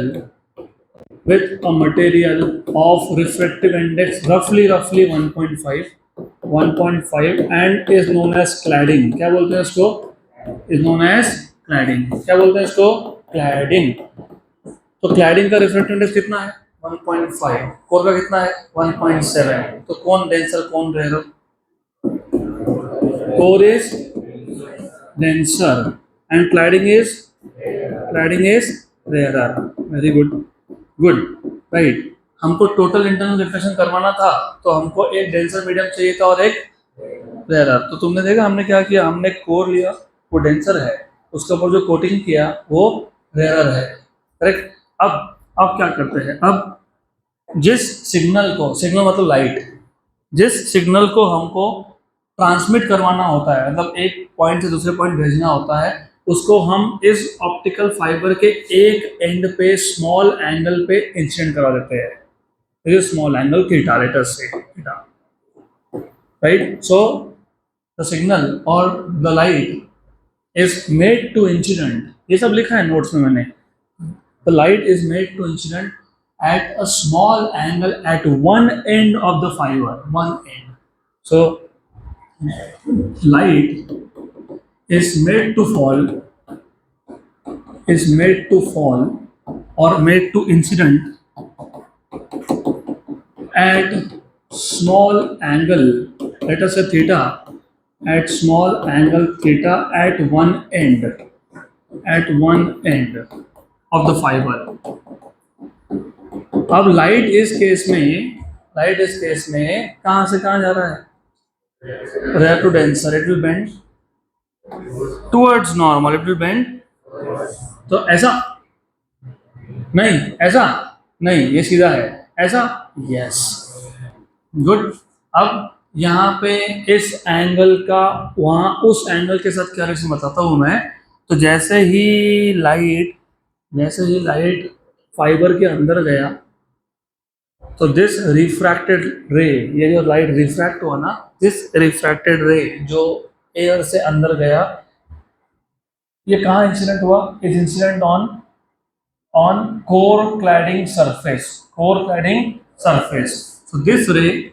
of refractive index roughly 1.5 and is known as cladding। क्या बोलते हैं इसको? is known as cladding। क्या बोलते हैं इसको? cladding। तो cladding का रिफ्रैक्टिव इंडेक्स कितना है? 1.5। कोर का कितना है? 1.7। तो कौन डेंसर कौन rare? Core is denser and cladding is rarer। very good right। हमको टोटल इंटरनल रिफ्लेक्शन करवाना था, तो हमको एक डेंसर मीडियम चाहिए था और एक रेयर। तो तुमने देखा हमने क्या किया, हमने कोर लिया, वो डेंसर है, उसके ऊपर जो कोटिंग किया वो रेयर है, करेक्ट। अब क्या करते हैं, अब जिस सिग्नल मतलब लाइट, जिस सिग्नल को हमको ट्रांसमिट करवाना होता है, मतलब एक पॉइंट से दूसरे पॉइंट भेजना होता है, उसको हम इस ऑप्टिकल फाइबर के एक एंड पे स्मॉल एंगल पे इंसिडेंट करा देते हैं। ये small angle theta, let us say theta, right. So the signal और the light is made to incident, ये सब लिखा है नोट्स में मैंने। The light is made to incident at a small angle at one end of the fiber, one end. So light is made to fall or made to incident at small angle, let us say theta, at small angle theta at one end of the fiber। अब light इस case में कहां से कहां जा रहा है? Rare to denser, it will bend towards normal, it will bend. तो ऐसा नहीं, ये सीधा है, ऐसा, यस, गुड। अब यहाँ पे इस एंगल का वहां उस एंगल के साथ क्या रिलेशन बताता हूं मैं। तो जैसे ही लाइट फाइबर के अंदर गया, तो दिस रिफ्रैक्टेड रे, ये जो लाइट रिफ्रैक्ट हुआ ना, दिस रिफ्रैक्टेड रे जो एयर से अंदर गया, ये कहाँ इंसिडेंट हुआ? Is incident on core cladding surface. So this रे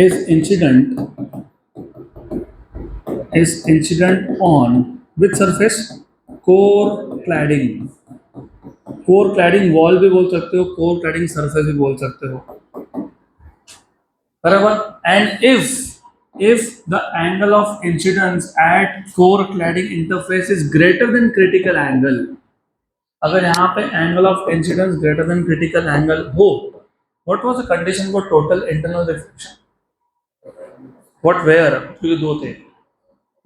is incident on which surface? core cladding wall भी बोल सकते हो, core cladding surface भी बोल सकते हो, बराबर। and if the angle of incidence at core cladding interface is greater than critical angle, अगर यहाँ पे angle of incidence greater than critical angle हो, what was the condition for total internal reflection? What were? क्योंकि दो थे,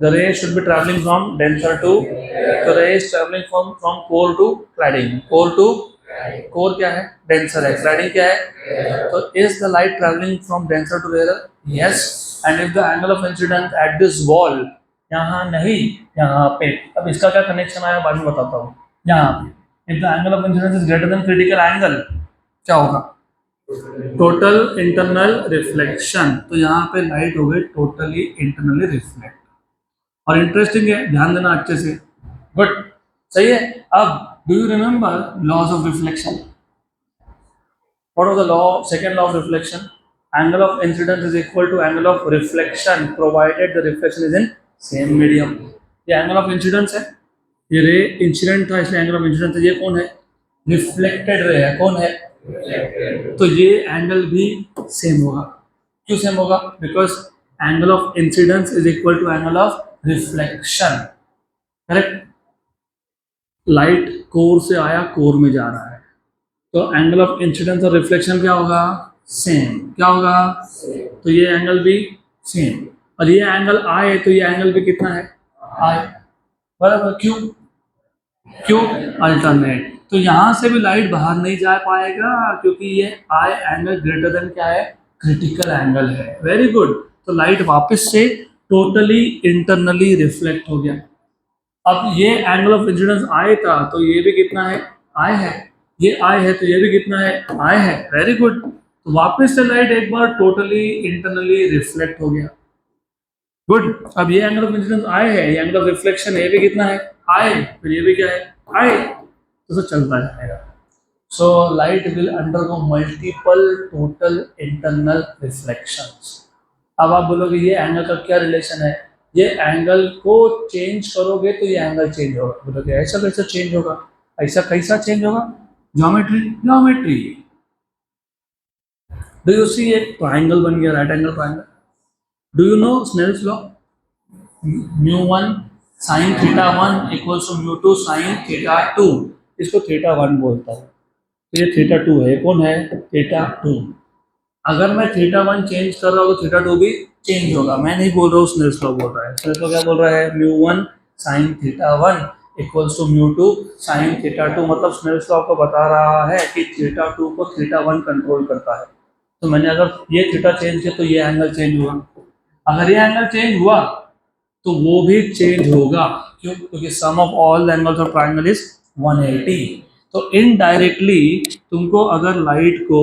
the ray should be traveling from denser to, the ray is traveling from core to cladding, core क्या है? denser है, cladding क्या है? तो is the light traveling from denser to rarer? Yes। and if the angle of incidence at this wall, यहाँ नहीं, यहाँ पे, अब इसका क्या कनेक्शन आया बाद में बताता हूँ। यहाँ पे if the angle of incidence is greater than critical angle क्या होगा? टोटल इंटरनल रिफ्लेक्शन, तो यहाँ पे लाइट हो गई टोटली इंटरनली रिफ्लेक्ट। और इंटरेस्टिंग है, ध्यान देना अच्छे से। गुड, सही है। अब do you remember laws of reflection? What was the law? Second law of reflection. Angle of incidence is equal to angle of reflection, provided the reflection is in same medium. ये angle of incidence है, ये ray incident था इसलिए angle of incidence है। ये कौन है? Reflected ray है। कौन है? तो ये एंगल भी सेम होगा। क्यों सेम होगा? Because angle of incidence is equal to angle of reflection. Correct. Light core से आया, कोर में जा रहा है, तो एंगल ऑफ इंसिडेंस और रिफ्लेक्शन क्या होगा? सेम। क्या होगा? तो ये एंगल भी सेम। और ये एंगल आए तो ये एंगल भी कितना है? आए। बराबर। क्यों? क्यों? अल्टरनेट। तो यहां से भी लाइट बाहर नहीं जा पाएगा क्योंकि ये आई एंगल ग्रेटर देन क्या है? क्रिटिकल एंगल है। Very good. तो लाइट वापस से टोटली इंटरनली रिफ्लेक्ट हो गया। अब ये एंगल ऑफ इंसिडेंस आई था तो ये भी कितना है? आई है। ये आई है तो ये भी कितना है? आई है। Very good. तो वापस से लाइट एक बार टोटली इंटरनली रिफ्लेक्ट हो गया। गुड। अब ये एंगल ऑफ इंसिडेंस आई है, ये एंगल ऑफ रिफ्लेक्शन ये भी कितना है? आई। फिर ये भी क्या है? आई। तो चलता जाएगा। So light will undergo multiple total internal reflections. अब आप बोलोगे ये एंगल का क्या रिलेशन है? ये एंगल को चेंज करोगे तो ये एंगल चेंज होगा। बोलोगे ऐसा कैसा चेंज होगा? ऐसा कैसा चेंज होगा? Geometry. Geometry. Do you see एक ट्राइंगल बन गया, right angle triangle. Do you know Snell's law? Mu one sine theta one equals to mu two sine theta two. इसको थीटा वन बोलता है, तो ये थीटा टू है। कौन है? Theta two. अगर मैं थीटा वन चेंज कर रहा हूँ तो थीटा टू भी चेंज होगा। मैं नहीं बोल रहा हूँ, स्नेल्स लॉ बोल रहा है। स्नेल्स लॉ क्या बोल रहा है? Mu one sine theta one equals to mu two sine theta two. मतलब स्नेल्स लॉ आपको बता रहा है कि थीटा टू को थीटा वन कंट्रोल करता है। तो मैंने अगर ये थीटा चेंज किया तो ये एंगल चेंज हुआ। अगर ये एंगल चेंज हुआ तो वो भी चेंज होगा। क्यों? क्योंकि sum of all the angles of triangle is 180। तो इनडायरेक्टली तुमको अगर लाइट को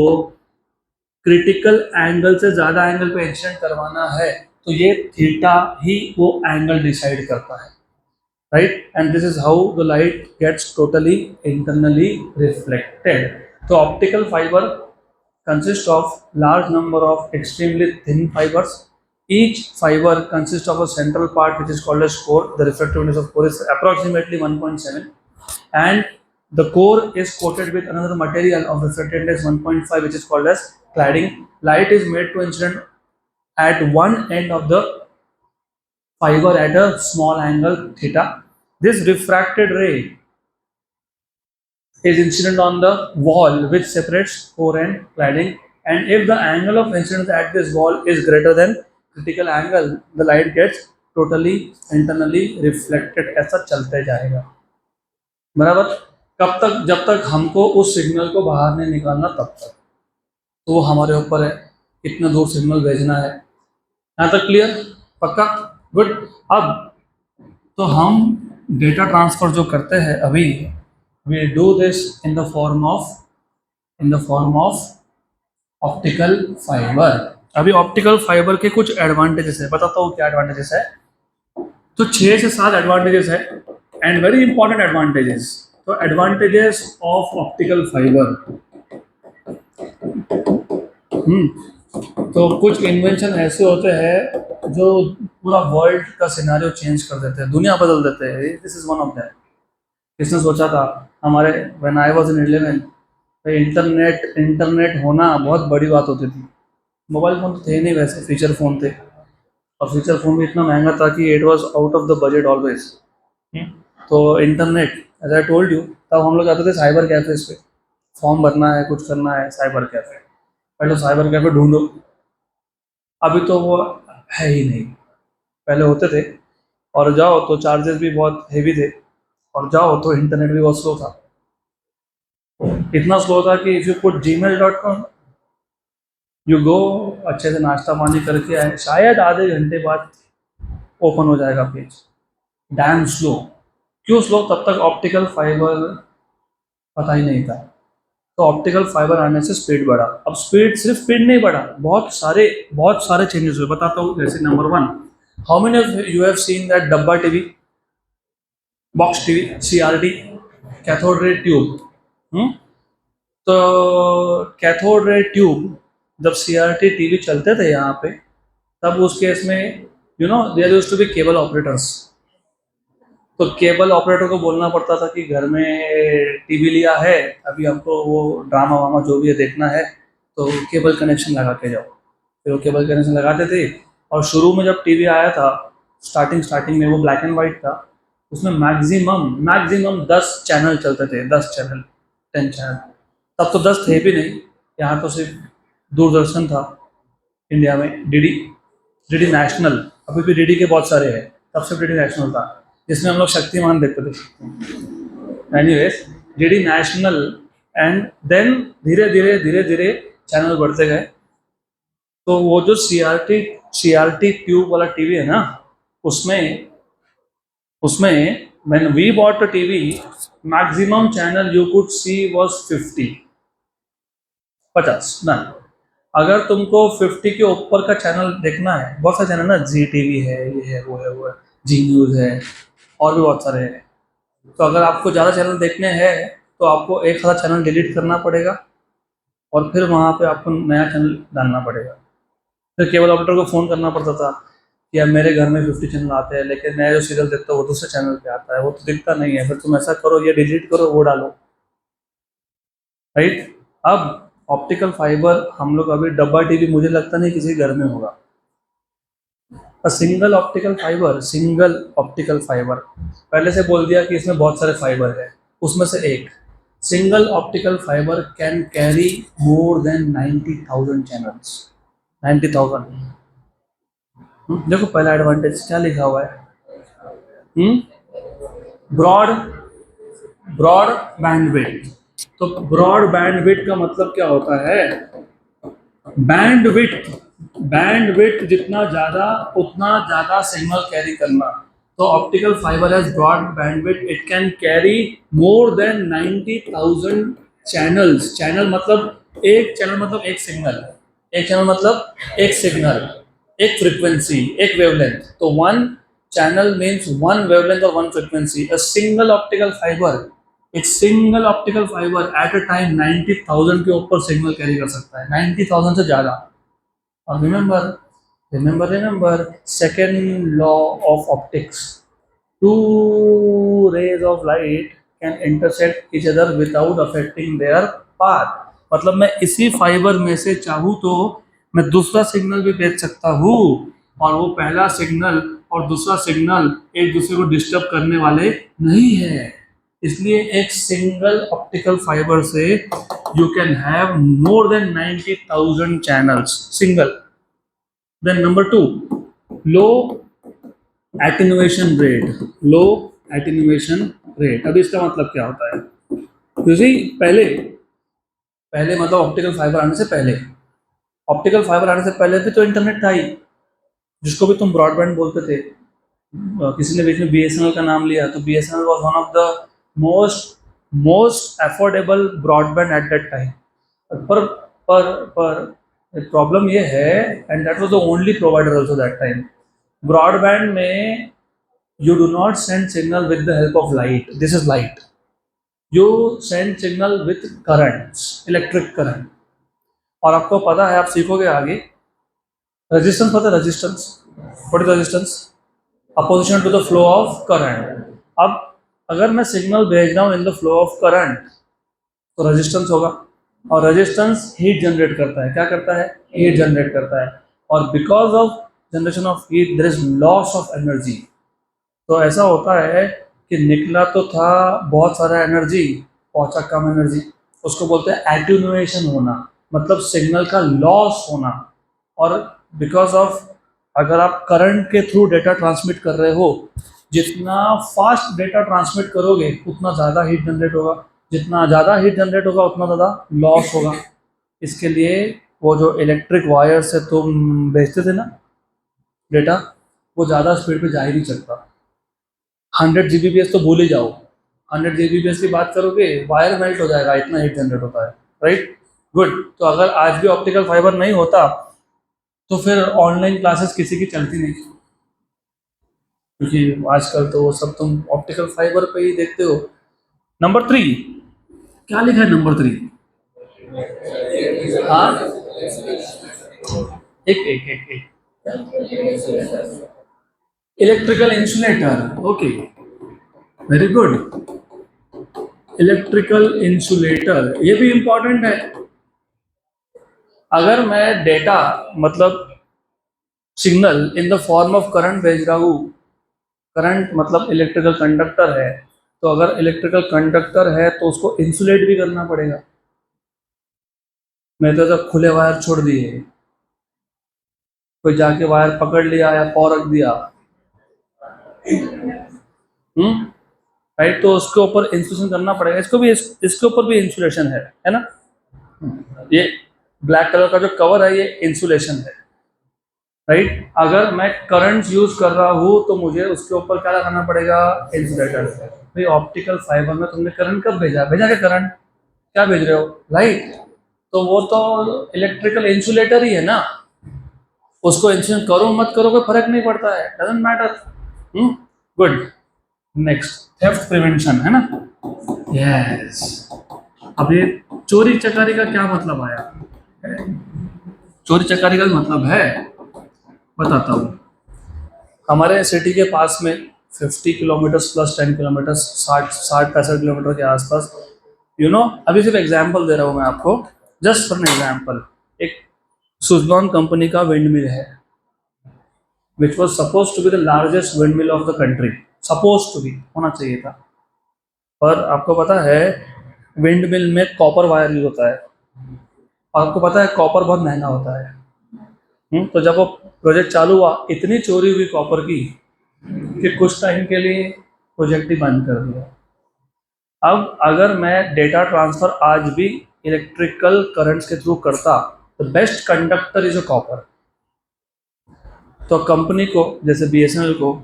क्रिटिकल एंगल से ज्यादा एंगल पे इंसिडेंट करवाना है तो ये थीटा ही वो एंगल डिसाइड करता है, right. And this is how the light gets totally internally reflected. तो optical fibre consist of large number of extremely thin fibers. Each fiber consists of a central part which is called as core. The refractive index of core is approximately 1.7, and the core is coated with another material of refractive index 1.5 which is called as cladding. Light is made to incident at one end of the fiber at a small angle theta. This refracted ray is incident on the wall which separates core and cladding, and if the angle of incidence at this wall is greater than critical angle, the light gets totally internally reflected। ऐसा चलते जाएगा। बराबर। कब तक? जब तक हमको उस सिग्नल को बाहर नहीं निकालना तब तक। तो वो हमारे ऊपर है कितना दूर सिग्नल भेजना है। यहाँ तक क्लियर? पक्का? गुड। अब तो हम डेटा ट्रांसफर जो करते हैं अभी, we do this in the form of optical fibre. अभी ऑप्टिकल फाइबर के कुछ एडवांटेजेस है, बताता हूँ क्या एडवांटेजेस है। तो 6 से 7 एडवांटेजेस है एंड वेरी इंपॉर्टेंट एडवांटेजेस। तो एडवांटेजेस ऑफ ऑप्टिकल फाइबर। तो कुछ इन्वेंशन ऐसे होते हैं जो पूरा वर्ल्ड का सिनेरियो चेंज कर देते हैं, दुनिया बदल देते हैं। This is one of that. किसने सोचा था? हमारे when I was in 11 internet होना बहुत बड़ी बात होती थी। मोबाइल फ़ोन तो थे नहीं, वैसे फीचर फ़ोन थे, और फीचर फ़ोन भी इतना महंगा था कि it was out of the budget always. तो internet, as I told you, तब हम लोग जाते थे साइबर कैफेज पे, फॉर्म भरना है, कुछ करना है, साइबर कैफे। पहले साइबर कैफे ढूंढो। अभी तो वो है ही नहीं। पहले होते थे, और जाओ तो चार्जेस भी बहुत हेवी थे, और जाओ तो इंटरनेट भी बहुत स्लो था। इतना स्लो था कि if you put gmail.com, you go, अच्छे से नाश्ता पानी करके आए, शायद आधे घंटे बाद ओपन हो जाएगा पेज। Dam slow. क्यों स्लो? तब तक ऑप्टिकल फाइबर पता ही नहीं था। तो ऑप्टिकल फाइबर आने से स्पीड बढ़ा। अब सिर्फ स्पीड नहीं बढ़ा, बहुत सारे चेंजेस हुए। बताता हूँ। जैसे number one, how many of you have seen that डब्बा TV, box TV, CRT, cathode ray tube. तो कैथोड रे ट्यूब, जब CRT टीवी चलते थे यहाँ पे, तब उस केस में there used to be cable operators. तो केबल ऑपरेटर को बोलना पड़ता था कि घर में टीवी लिया है, अभी हमको वो ड्रामा वामा जो भी है देखना है, तो केबल कनेक्शन लगा के जाओ। फिर वो केबल कनेक्शन लगाते थे। और शुरू में जब टीवी आया था, स्टार्टिंग में वो ब्लैक एंड वाइट था, उसमें मैक्सिमम 10 चैनल चलते थे, 10 चैनल, 10 चैनल। तब तो 10 थे भी नहीं, यहाँ तो सिर्फ दूरदर्शन था इंडिया में, डीडी नेशनल। अभी भी डीडी के बहुत सारे हैं, तब से डीडी नेशनल था, जिसमें हम लोग शक्तिमान देखते थे। Anyways, DD national, and then धीरे धीरे चैनल बढ़ते गए। तो वो जो सीआरटी ट्यूब वाला टीवी है ना, उसमें when we bought a TV, maximum channel you could see was 50 ना। अगर तुमको 50 के ऊपर का चैनल देखना है, बहुत सारे चैनल ना, जी टीवी है, ये है, वो है, जी न्यूज़ है, और भी बहुत सारे हैं। तो अगर आपको ज़्यादा चैनल देखने हैं, तो आपको एक आधा चैनल डिलीट करना पड़ेगा, और फिर वहाँ पे आपको नया चैनल डालना पड़ेगा। फिर केबल ऑपरेटर को फ़ोन करना पड़ता था कि अब मेरे घर में 50 चैनल आते हैं, लेकिन मैं जो सीरियल देखता हूँ वो दूसरे चैनल पे आता है, वो तो दिखता नहीं है। फिर तुम ऐसा करो, ये डिलीट करो, वो डालो, राइट। अब ऑप्टिकल फाइबर हम लोग अभी डब्बा टीवी मुझे लगता नहीं किसी घर में होगा। सिंगल ऑप्टिकल फाइबर, पहले से बोल दिया कि इसमें बहुत सारे फाइबर है, उसमें से एक single optical fibre can carry more than 90,000 channels. 90,000। देखो पहला एडवांटेज क्या लिखा हुआ है, ब्रॉड ब्रॉड बैंडविड्थ। तो ब्रॉड बैंडविड्थ का मतलब क्या होता है, बैंडविड्थ जितना ज़्यादा उतना ज़्यादा सिग्नल कैरी करना। तो optical fibre has broad bandwidth, it can carry more than 90,000 channels. Channel मतलब एक चैनल, मतलब एक सिग्नल, एक चैनल मतलब एक सिग्नल, एक फ्रीक्वेंसी, एक वेवलेंथ। तो one channel means one wavelength और one frequency. A single optical fibre, एक single optical fibre at a time 90,000 के ऊपर सिग्नल कैरी कर सकता है, 90,000 से ज़्यादा। और remember second law of optics, two rays of light can intersect each other without affecting their path. मतलब मैं इसी फाइबर में से चाहूँ तो मैं दूसरा सिग्नल भी भेज सकता हूँ, और वो पहला सिग्नल और दूसरा सिग्नल एक दूसरे को डिस्टर्ब करने वाले नहीं है। इसलिए एक सिंगल ऑप्टिकल फाइबर से you can have more than 90,000 channels, single. Then number 2, low attenuation rate. अब इसका मतलब क्या होता है, क्योंकि पहले मतलब ऑप्टिकल फाइबर आने से पहले भी तो इंटरनेट था ही, जिसको भी तुम ब्रॉडबैंड बोलते थे। किसी ने बीच में BSNL का नाम लिया, तो BSNL was one of the most affordable broadband at that time. पर प्रॉब्लम ये है, and that was the only provider also that time, broadband में you do not send signal with the help of light. This is light. You send signal with currents, electric current. और आपको पता है, आप सीखोगे आगे, रेजिस्टेंस पता है, resistance, what is resistance, opposition to the flow of current. अब अगर मैं सिग्नल भेज रहा हूँ in the flow of current, तो रेजिस्टेंस होगा, और रेजिस्टेंस हीट जनरेट करता है। क्या करता है, हीट जनरेट करता है, और because of generation of heat there is loss of energy. तो ऐसा होता है कि निकला तो था बहुत सारा एनर्जी, पहुंचा कम एनर्जी, उसको बोलते हैं एटेन्युएशन होना, मतलब सिग्नल का लॉस होना। और बिकॉज ऑफ, अगर आप करंट के थ्रू डेटा ट्रांसमिट कर रहे हो, जितना फास्ट डेटा ट्रांसमिट करोगे उतना ज़्यादा हीट जनरेट होगा, जितना ज़्यादा हीट जनरेट होगा उतना ज़्यादा लॉस होगा। इसके लिए वो जो इलेक्ट्रिक वायर से तुम भेजते थे ना डेटा, वो ज़्यादा स्पीड पे जा ही नहीं सकता। 100 Gbps तो भूल ही जाओ, 100 Gbps की बात करोगे वायर मेल्ट हो जाएगा, इतना हीट जनरेट होता है। Right, good. तो अगर आज भी ऑप्टिकल फाइबर नहीं होता तो फिर ऑनलाइन क्लासेस किसी की चलती नहीं, क्योंकि आजकल तो वो सब तुम ऑप्टिकल फाइबर पे ही देखते हो। नंबर 3, क्या लिखा है नंबर 3? हाँ, एक electrical insulator, okay, very good. Electrical insulator ये भी इंपॉर्टेंट है। अगर मैं डेटा मतलब signal in the form of current भेज रहा हूँ, करंट मतलब इलेक्ट्रिकल कंडक्टर है, तो अगर इलेक्ट्रिकल कंडक्टर है तो उसको इंसुलेट भी करना पड़ेगा। मैं तो जब खुले वायर छोड़ दिए, कोई जाके वायर पकड़ लिया या पौ रख दिया, राइट, तो उसके ऊपर इंसुलेशन करना पड़ेगा। इसको भी इसके ऊपर भी इंसुलेशन है ना। ये ब्लैक कलर का जो कवर है ये इंसुलेशन है, राइट। अगर मैं करंट यूज कर रहा हूँ तो मुझे उसके ऊपर क्या लगाना पड़ेगा? इंसुलेटर। भाई ऑप्टिकल फाइबर में तुमने करंट कब भेजा? भेजा क्या करंट? क्या भेज रहे हो? लाइट। तो वो तो इलेक्ट्रिकल इंसुलेटर ही है ना, उसको इंसुलेट करो मत करो कोई फर्क नहीं पड़ता है, doesn't matter. Good. Next, theft prevention है ना। यस। अब ये चोरी चकारी का क्या मतलब आया? चोरी चकारी का मतलब है, बताता हूँ। हमारे सिटी के पास में 50 किलोमीटर प्लस 10 किलोमीटर, 60-65 किलोमीटर के आसपास, अभी सिर्फ एग्जाम्पल दे रहा हूँ मैं आपको, जस्ट फॉर एन एग्जाम्पल। एक सुजलॉन कंपनी का विंड मिल है, which was suppose to be the largest wind mill of the country, suppose to be होना चाहिए था। पर आपको पता है विंड मिल में कॉपर वायर यूज होता है, और आपको पता है कॉपर बहुत महंगा होता है। तो जब वो प्रोजेक्ट चालू हुआ, इतनी चोरी हुई कॉपर की कि कुछ टाइम के लिए प्रोजेक्ट ही बंद कर दिया। अब अगर मैं डेटा ट्रांसफर आज भी इलेक्ट्रिकल करंट्स के थ्रू करता, तो best conductor is a copper. तो कंपनी को, जैसे BSNL को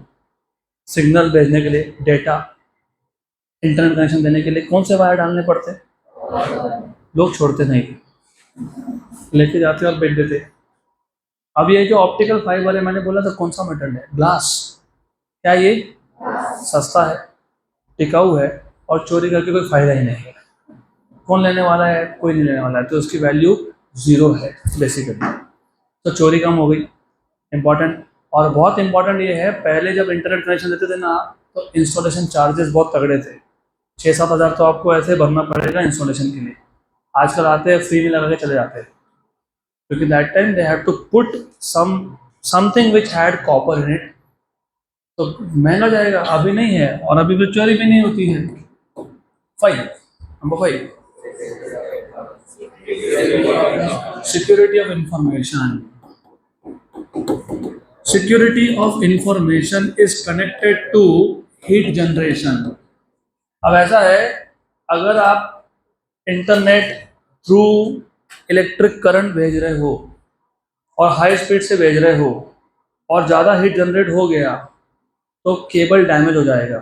सिग्नल भेजने के लिए, डेटा इंटरनेट कनेक्शन देने के लिए कौन से वायर डालने पड़ते? लोग छोड़ते नहीं, लेके जाते और बेच देते। अब ये जो ऑप्टिकल फाइबर है, मैंने बोला था कौन सा मेटल है? ग्लास। क्या ये सस्ता है, टिकाऊ है, और चोरी करके कोई फायदा ही नहीं है। कौन लेने वाला है? कोई नहीं लेने वाला है, तो उसकी वैल्यू 0 है बेसिकली। तो चोरी कम हो गई, इंपॉर्टेंट। और बहुत इंपॉर्टेंट ये है, पहले जब इंटरनेट कनेक्शन देते थे ना, तो इंस्टॉलेशन चार्जेस बहुत तगड़े थे। 6-7 हज़ार तो आपको ऐसे भरना पड़ेगा इंस्टॉलेशन के लिए। आजकल आते हैं फ्री में लगा के चले जाते हैं, क्योंकि that time they have to put something which had copper in it, तो महंगा जाएगा। अभी नहीं है, और अभी भी चोरी भी नहीं होती है। 5, number 5, security of information. Security of information is connected to heat generation. अब ऐसा है, अगर आप इंटरनेट थ्रू इलेक्ट्रिक करंट भेज रहे हो और हाई स्पीड से भेज रहे हो और ज़्यादा हीट जनरेट हो गया, तो केबल डैमेज हो जाएगा।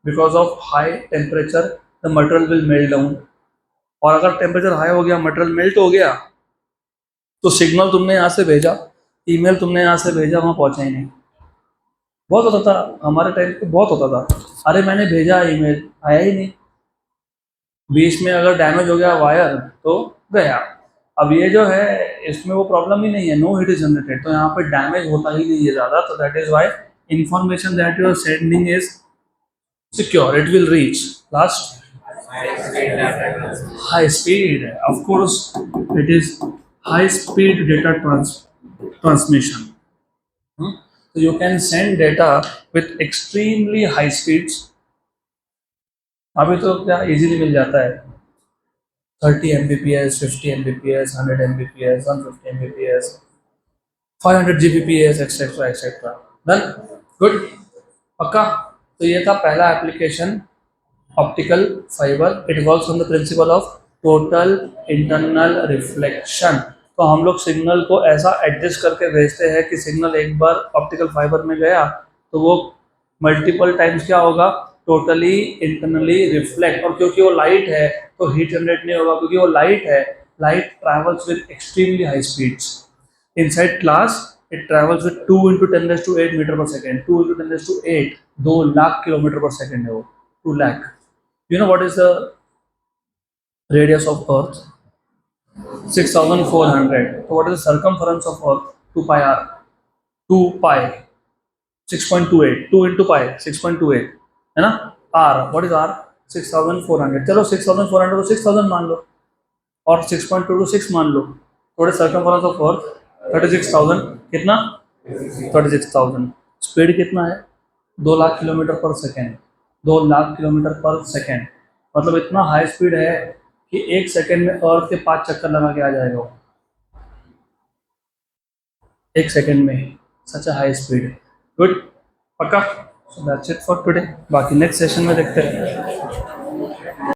Because of high temperature the material will melt down, और अगर टेम्परेचर हाई हो गया, मटेरियल मेल्ट हो गया, तो सिग्नल तुमने यहाँ से भेजा, ईमेल तुमने यहाँ से भेजा, वहाँ पहुँचा ही नहीं। बहुत होता था हमारे टाइम पे, बहुत होता था। अरे मैंने भेजा ईमेल, आया ही नहीं। बीच में अगर डैमेज हो गया वायर तो गया। अब ये जो है, इसमें वो प्रॉब्लम ही नहीं है, नो हीट इज जनरेटेड, तो यहाँ पे डैमेज होता ही नहीं है ज़्यादा। तो that is why information that you are sending is secure, it will reach last high speed, of course it is high speed data transmission. So you can send data with extremely high speeds. अभी तो क्या easily मिल जाता है, 30 Mbps, 50 Mbps, 100 Mbps, 150 Mbps, 500 Gbps, etcetera etcetera. Done, good, पक्का। तो ये था पहला application, optical fibre. It works on the principle of total internal reflection. तो हम लोग सिग्नल को ऐसा एडजस्ट करके भेजते हैं कि सिग्नल एक बार ऑप्टिकल फाइबर में गया तो वो मल्टीपल टाइम्स क्या होगा? Totally internally reflect. और क्योंकि वो लाइट है तो हीट जनरेट नहीं होगा, क्योंकि वो लाइट है light travels with extremely high speeds. Inside glass, it travels with 2 into 10 raised to 8 meter per second. 2 into 10 raised to 8, 2 lakh kilometer per second है वो, 2 lakh. You know what is the radius of Earth? 6,400. So what is the circumference of Earth? 2 pi r. 2 pi 6.28. 2 into pi 6.28 है ना. R, what is R? 6,400. चलो 6,400 को 6,000 मान लो और 6.2 को 6 मान लो. what is circumference of Earth? 36,000. कितना? 36,000. स्पीड कितना है? 2 लाख किलोमीटर पर सेकेंड. 2 लाख किलोमीटर पर सेकेंड मतलब इतना हाई स्पीड है कि एक सेकेंड में अर्थ के 5 चक्कर लगा के आ जाएगा वो. एक सेकेंड में. सच अ हाई स्पीड. गुड. पक्का. So that's it for today. बाकी नेक्स्ट सेशन में देखते हैं.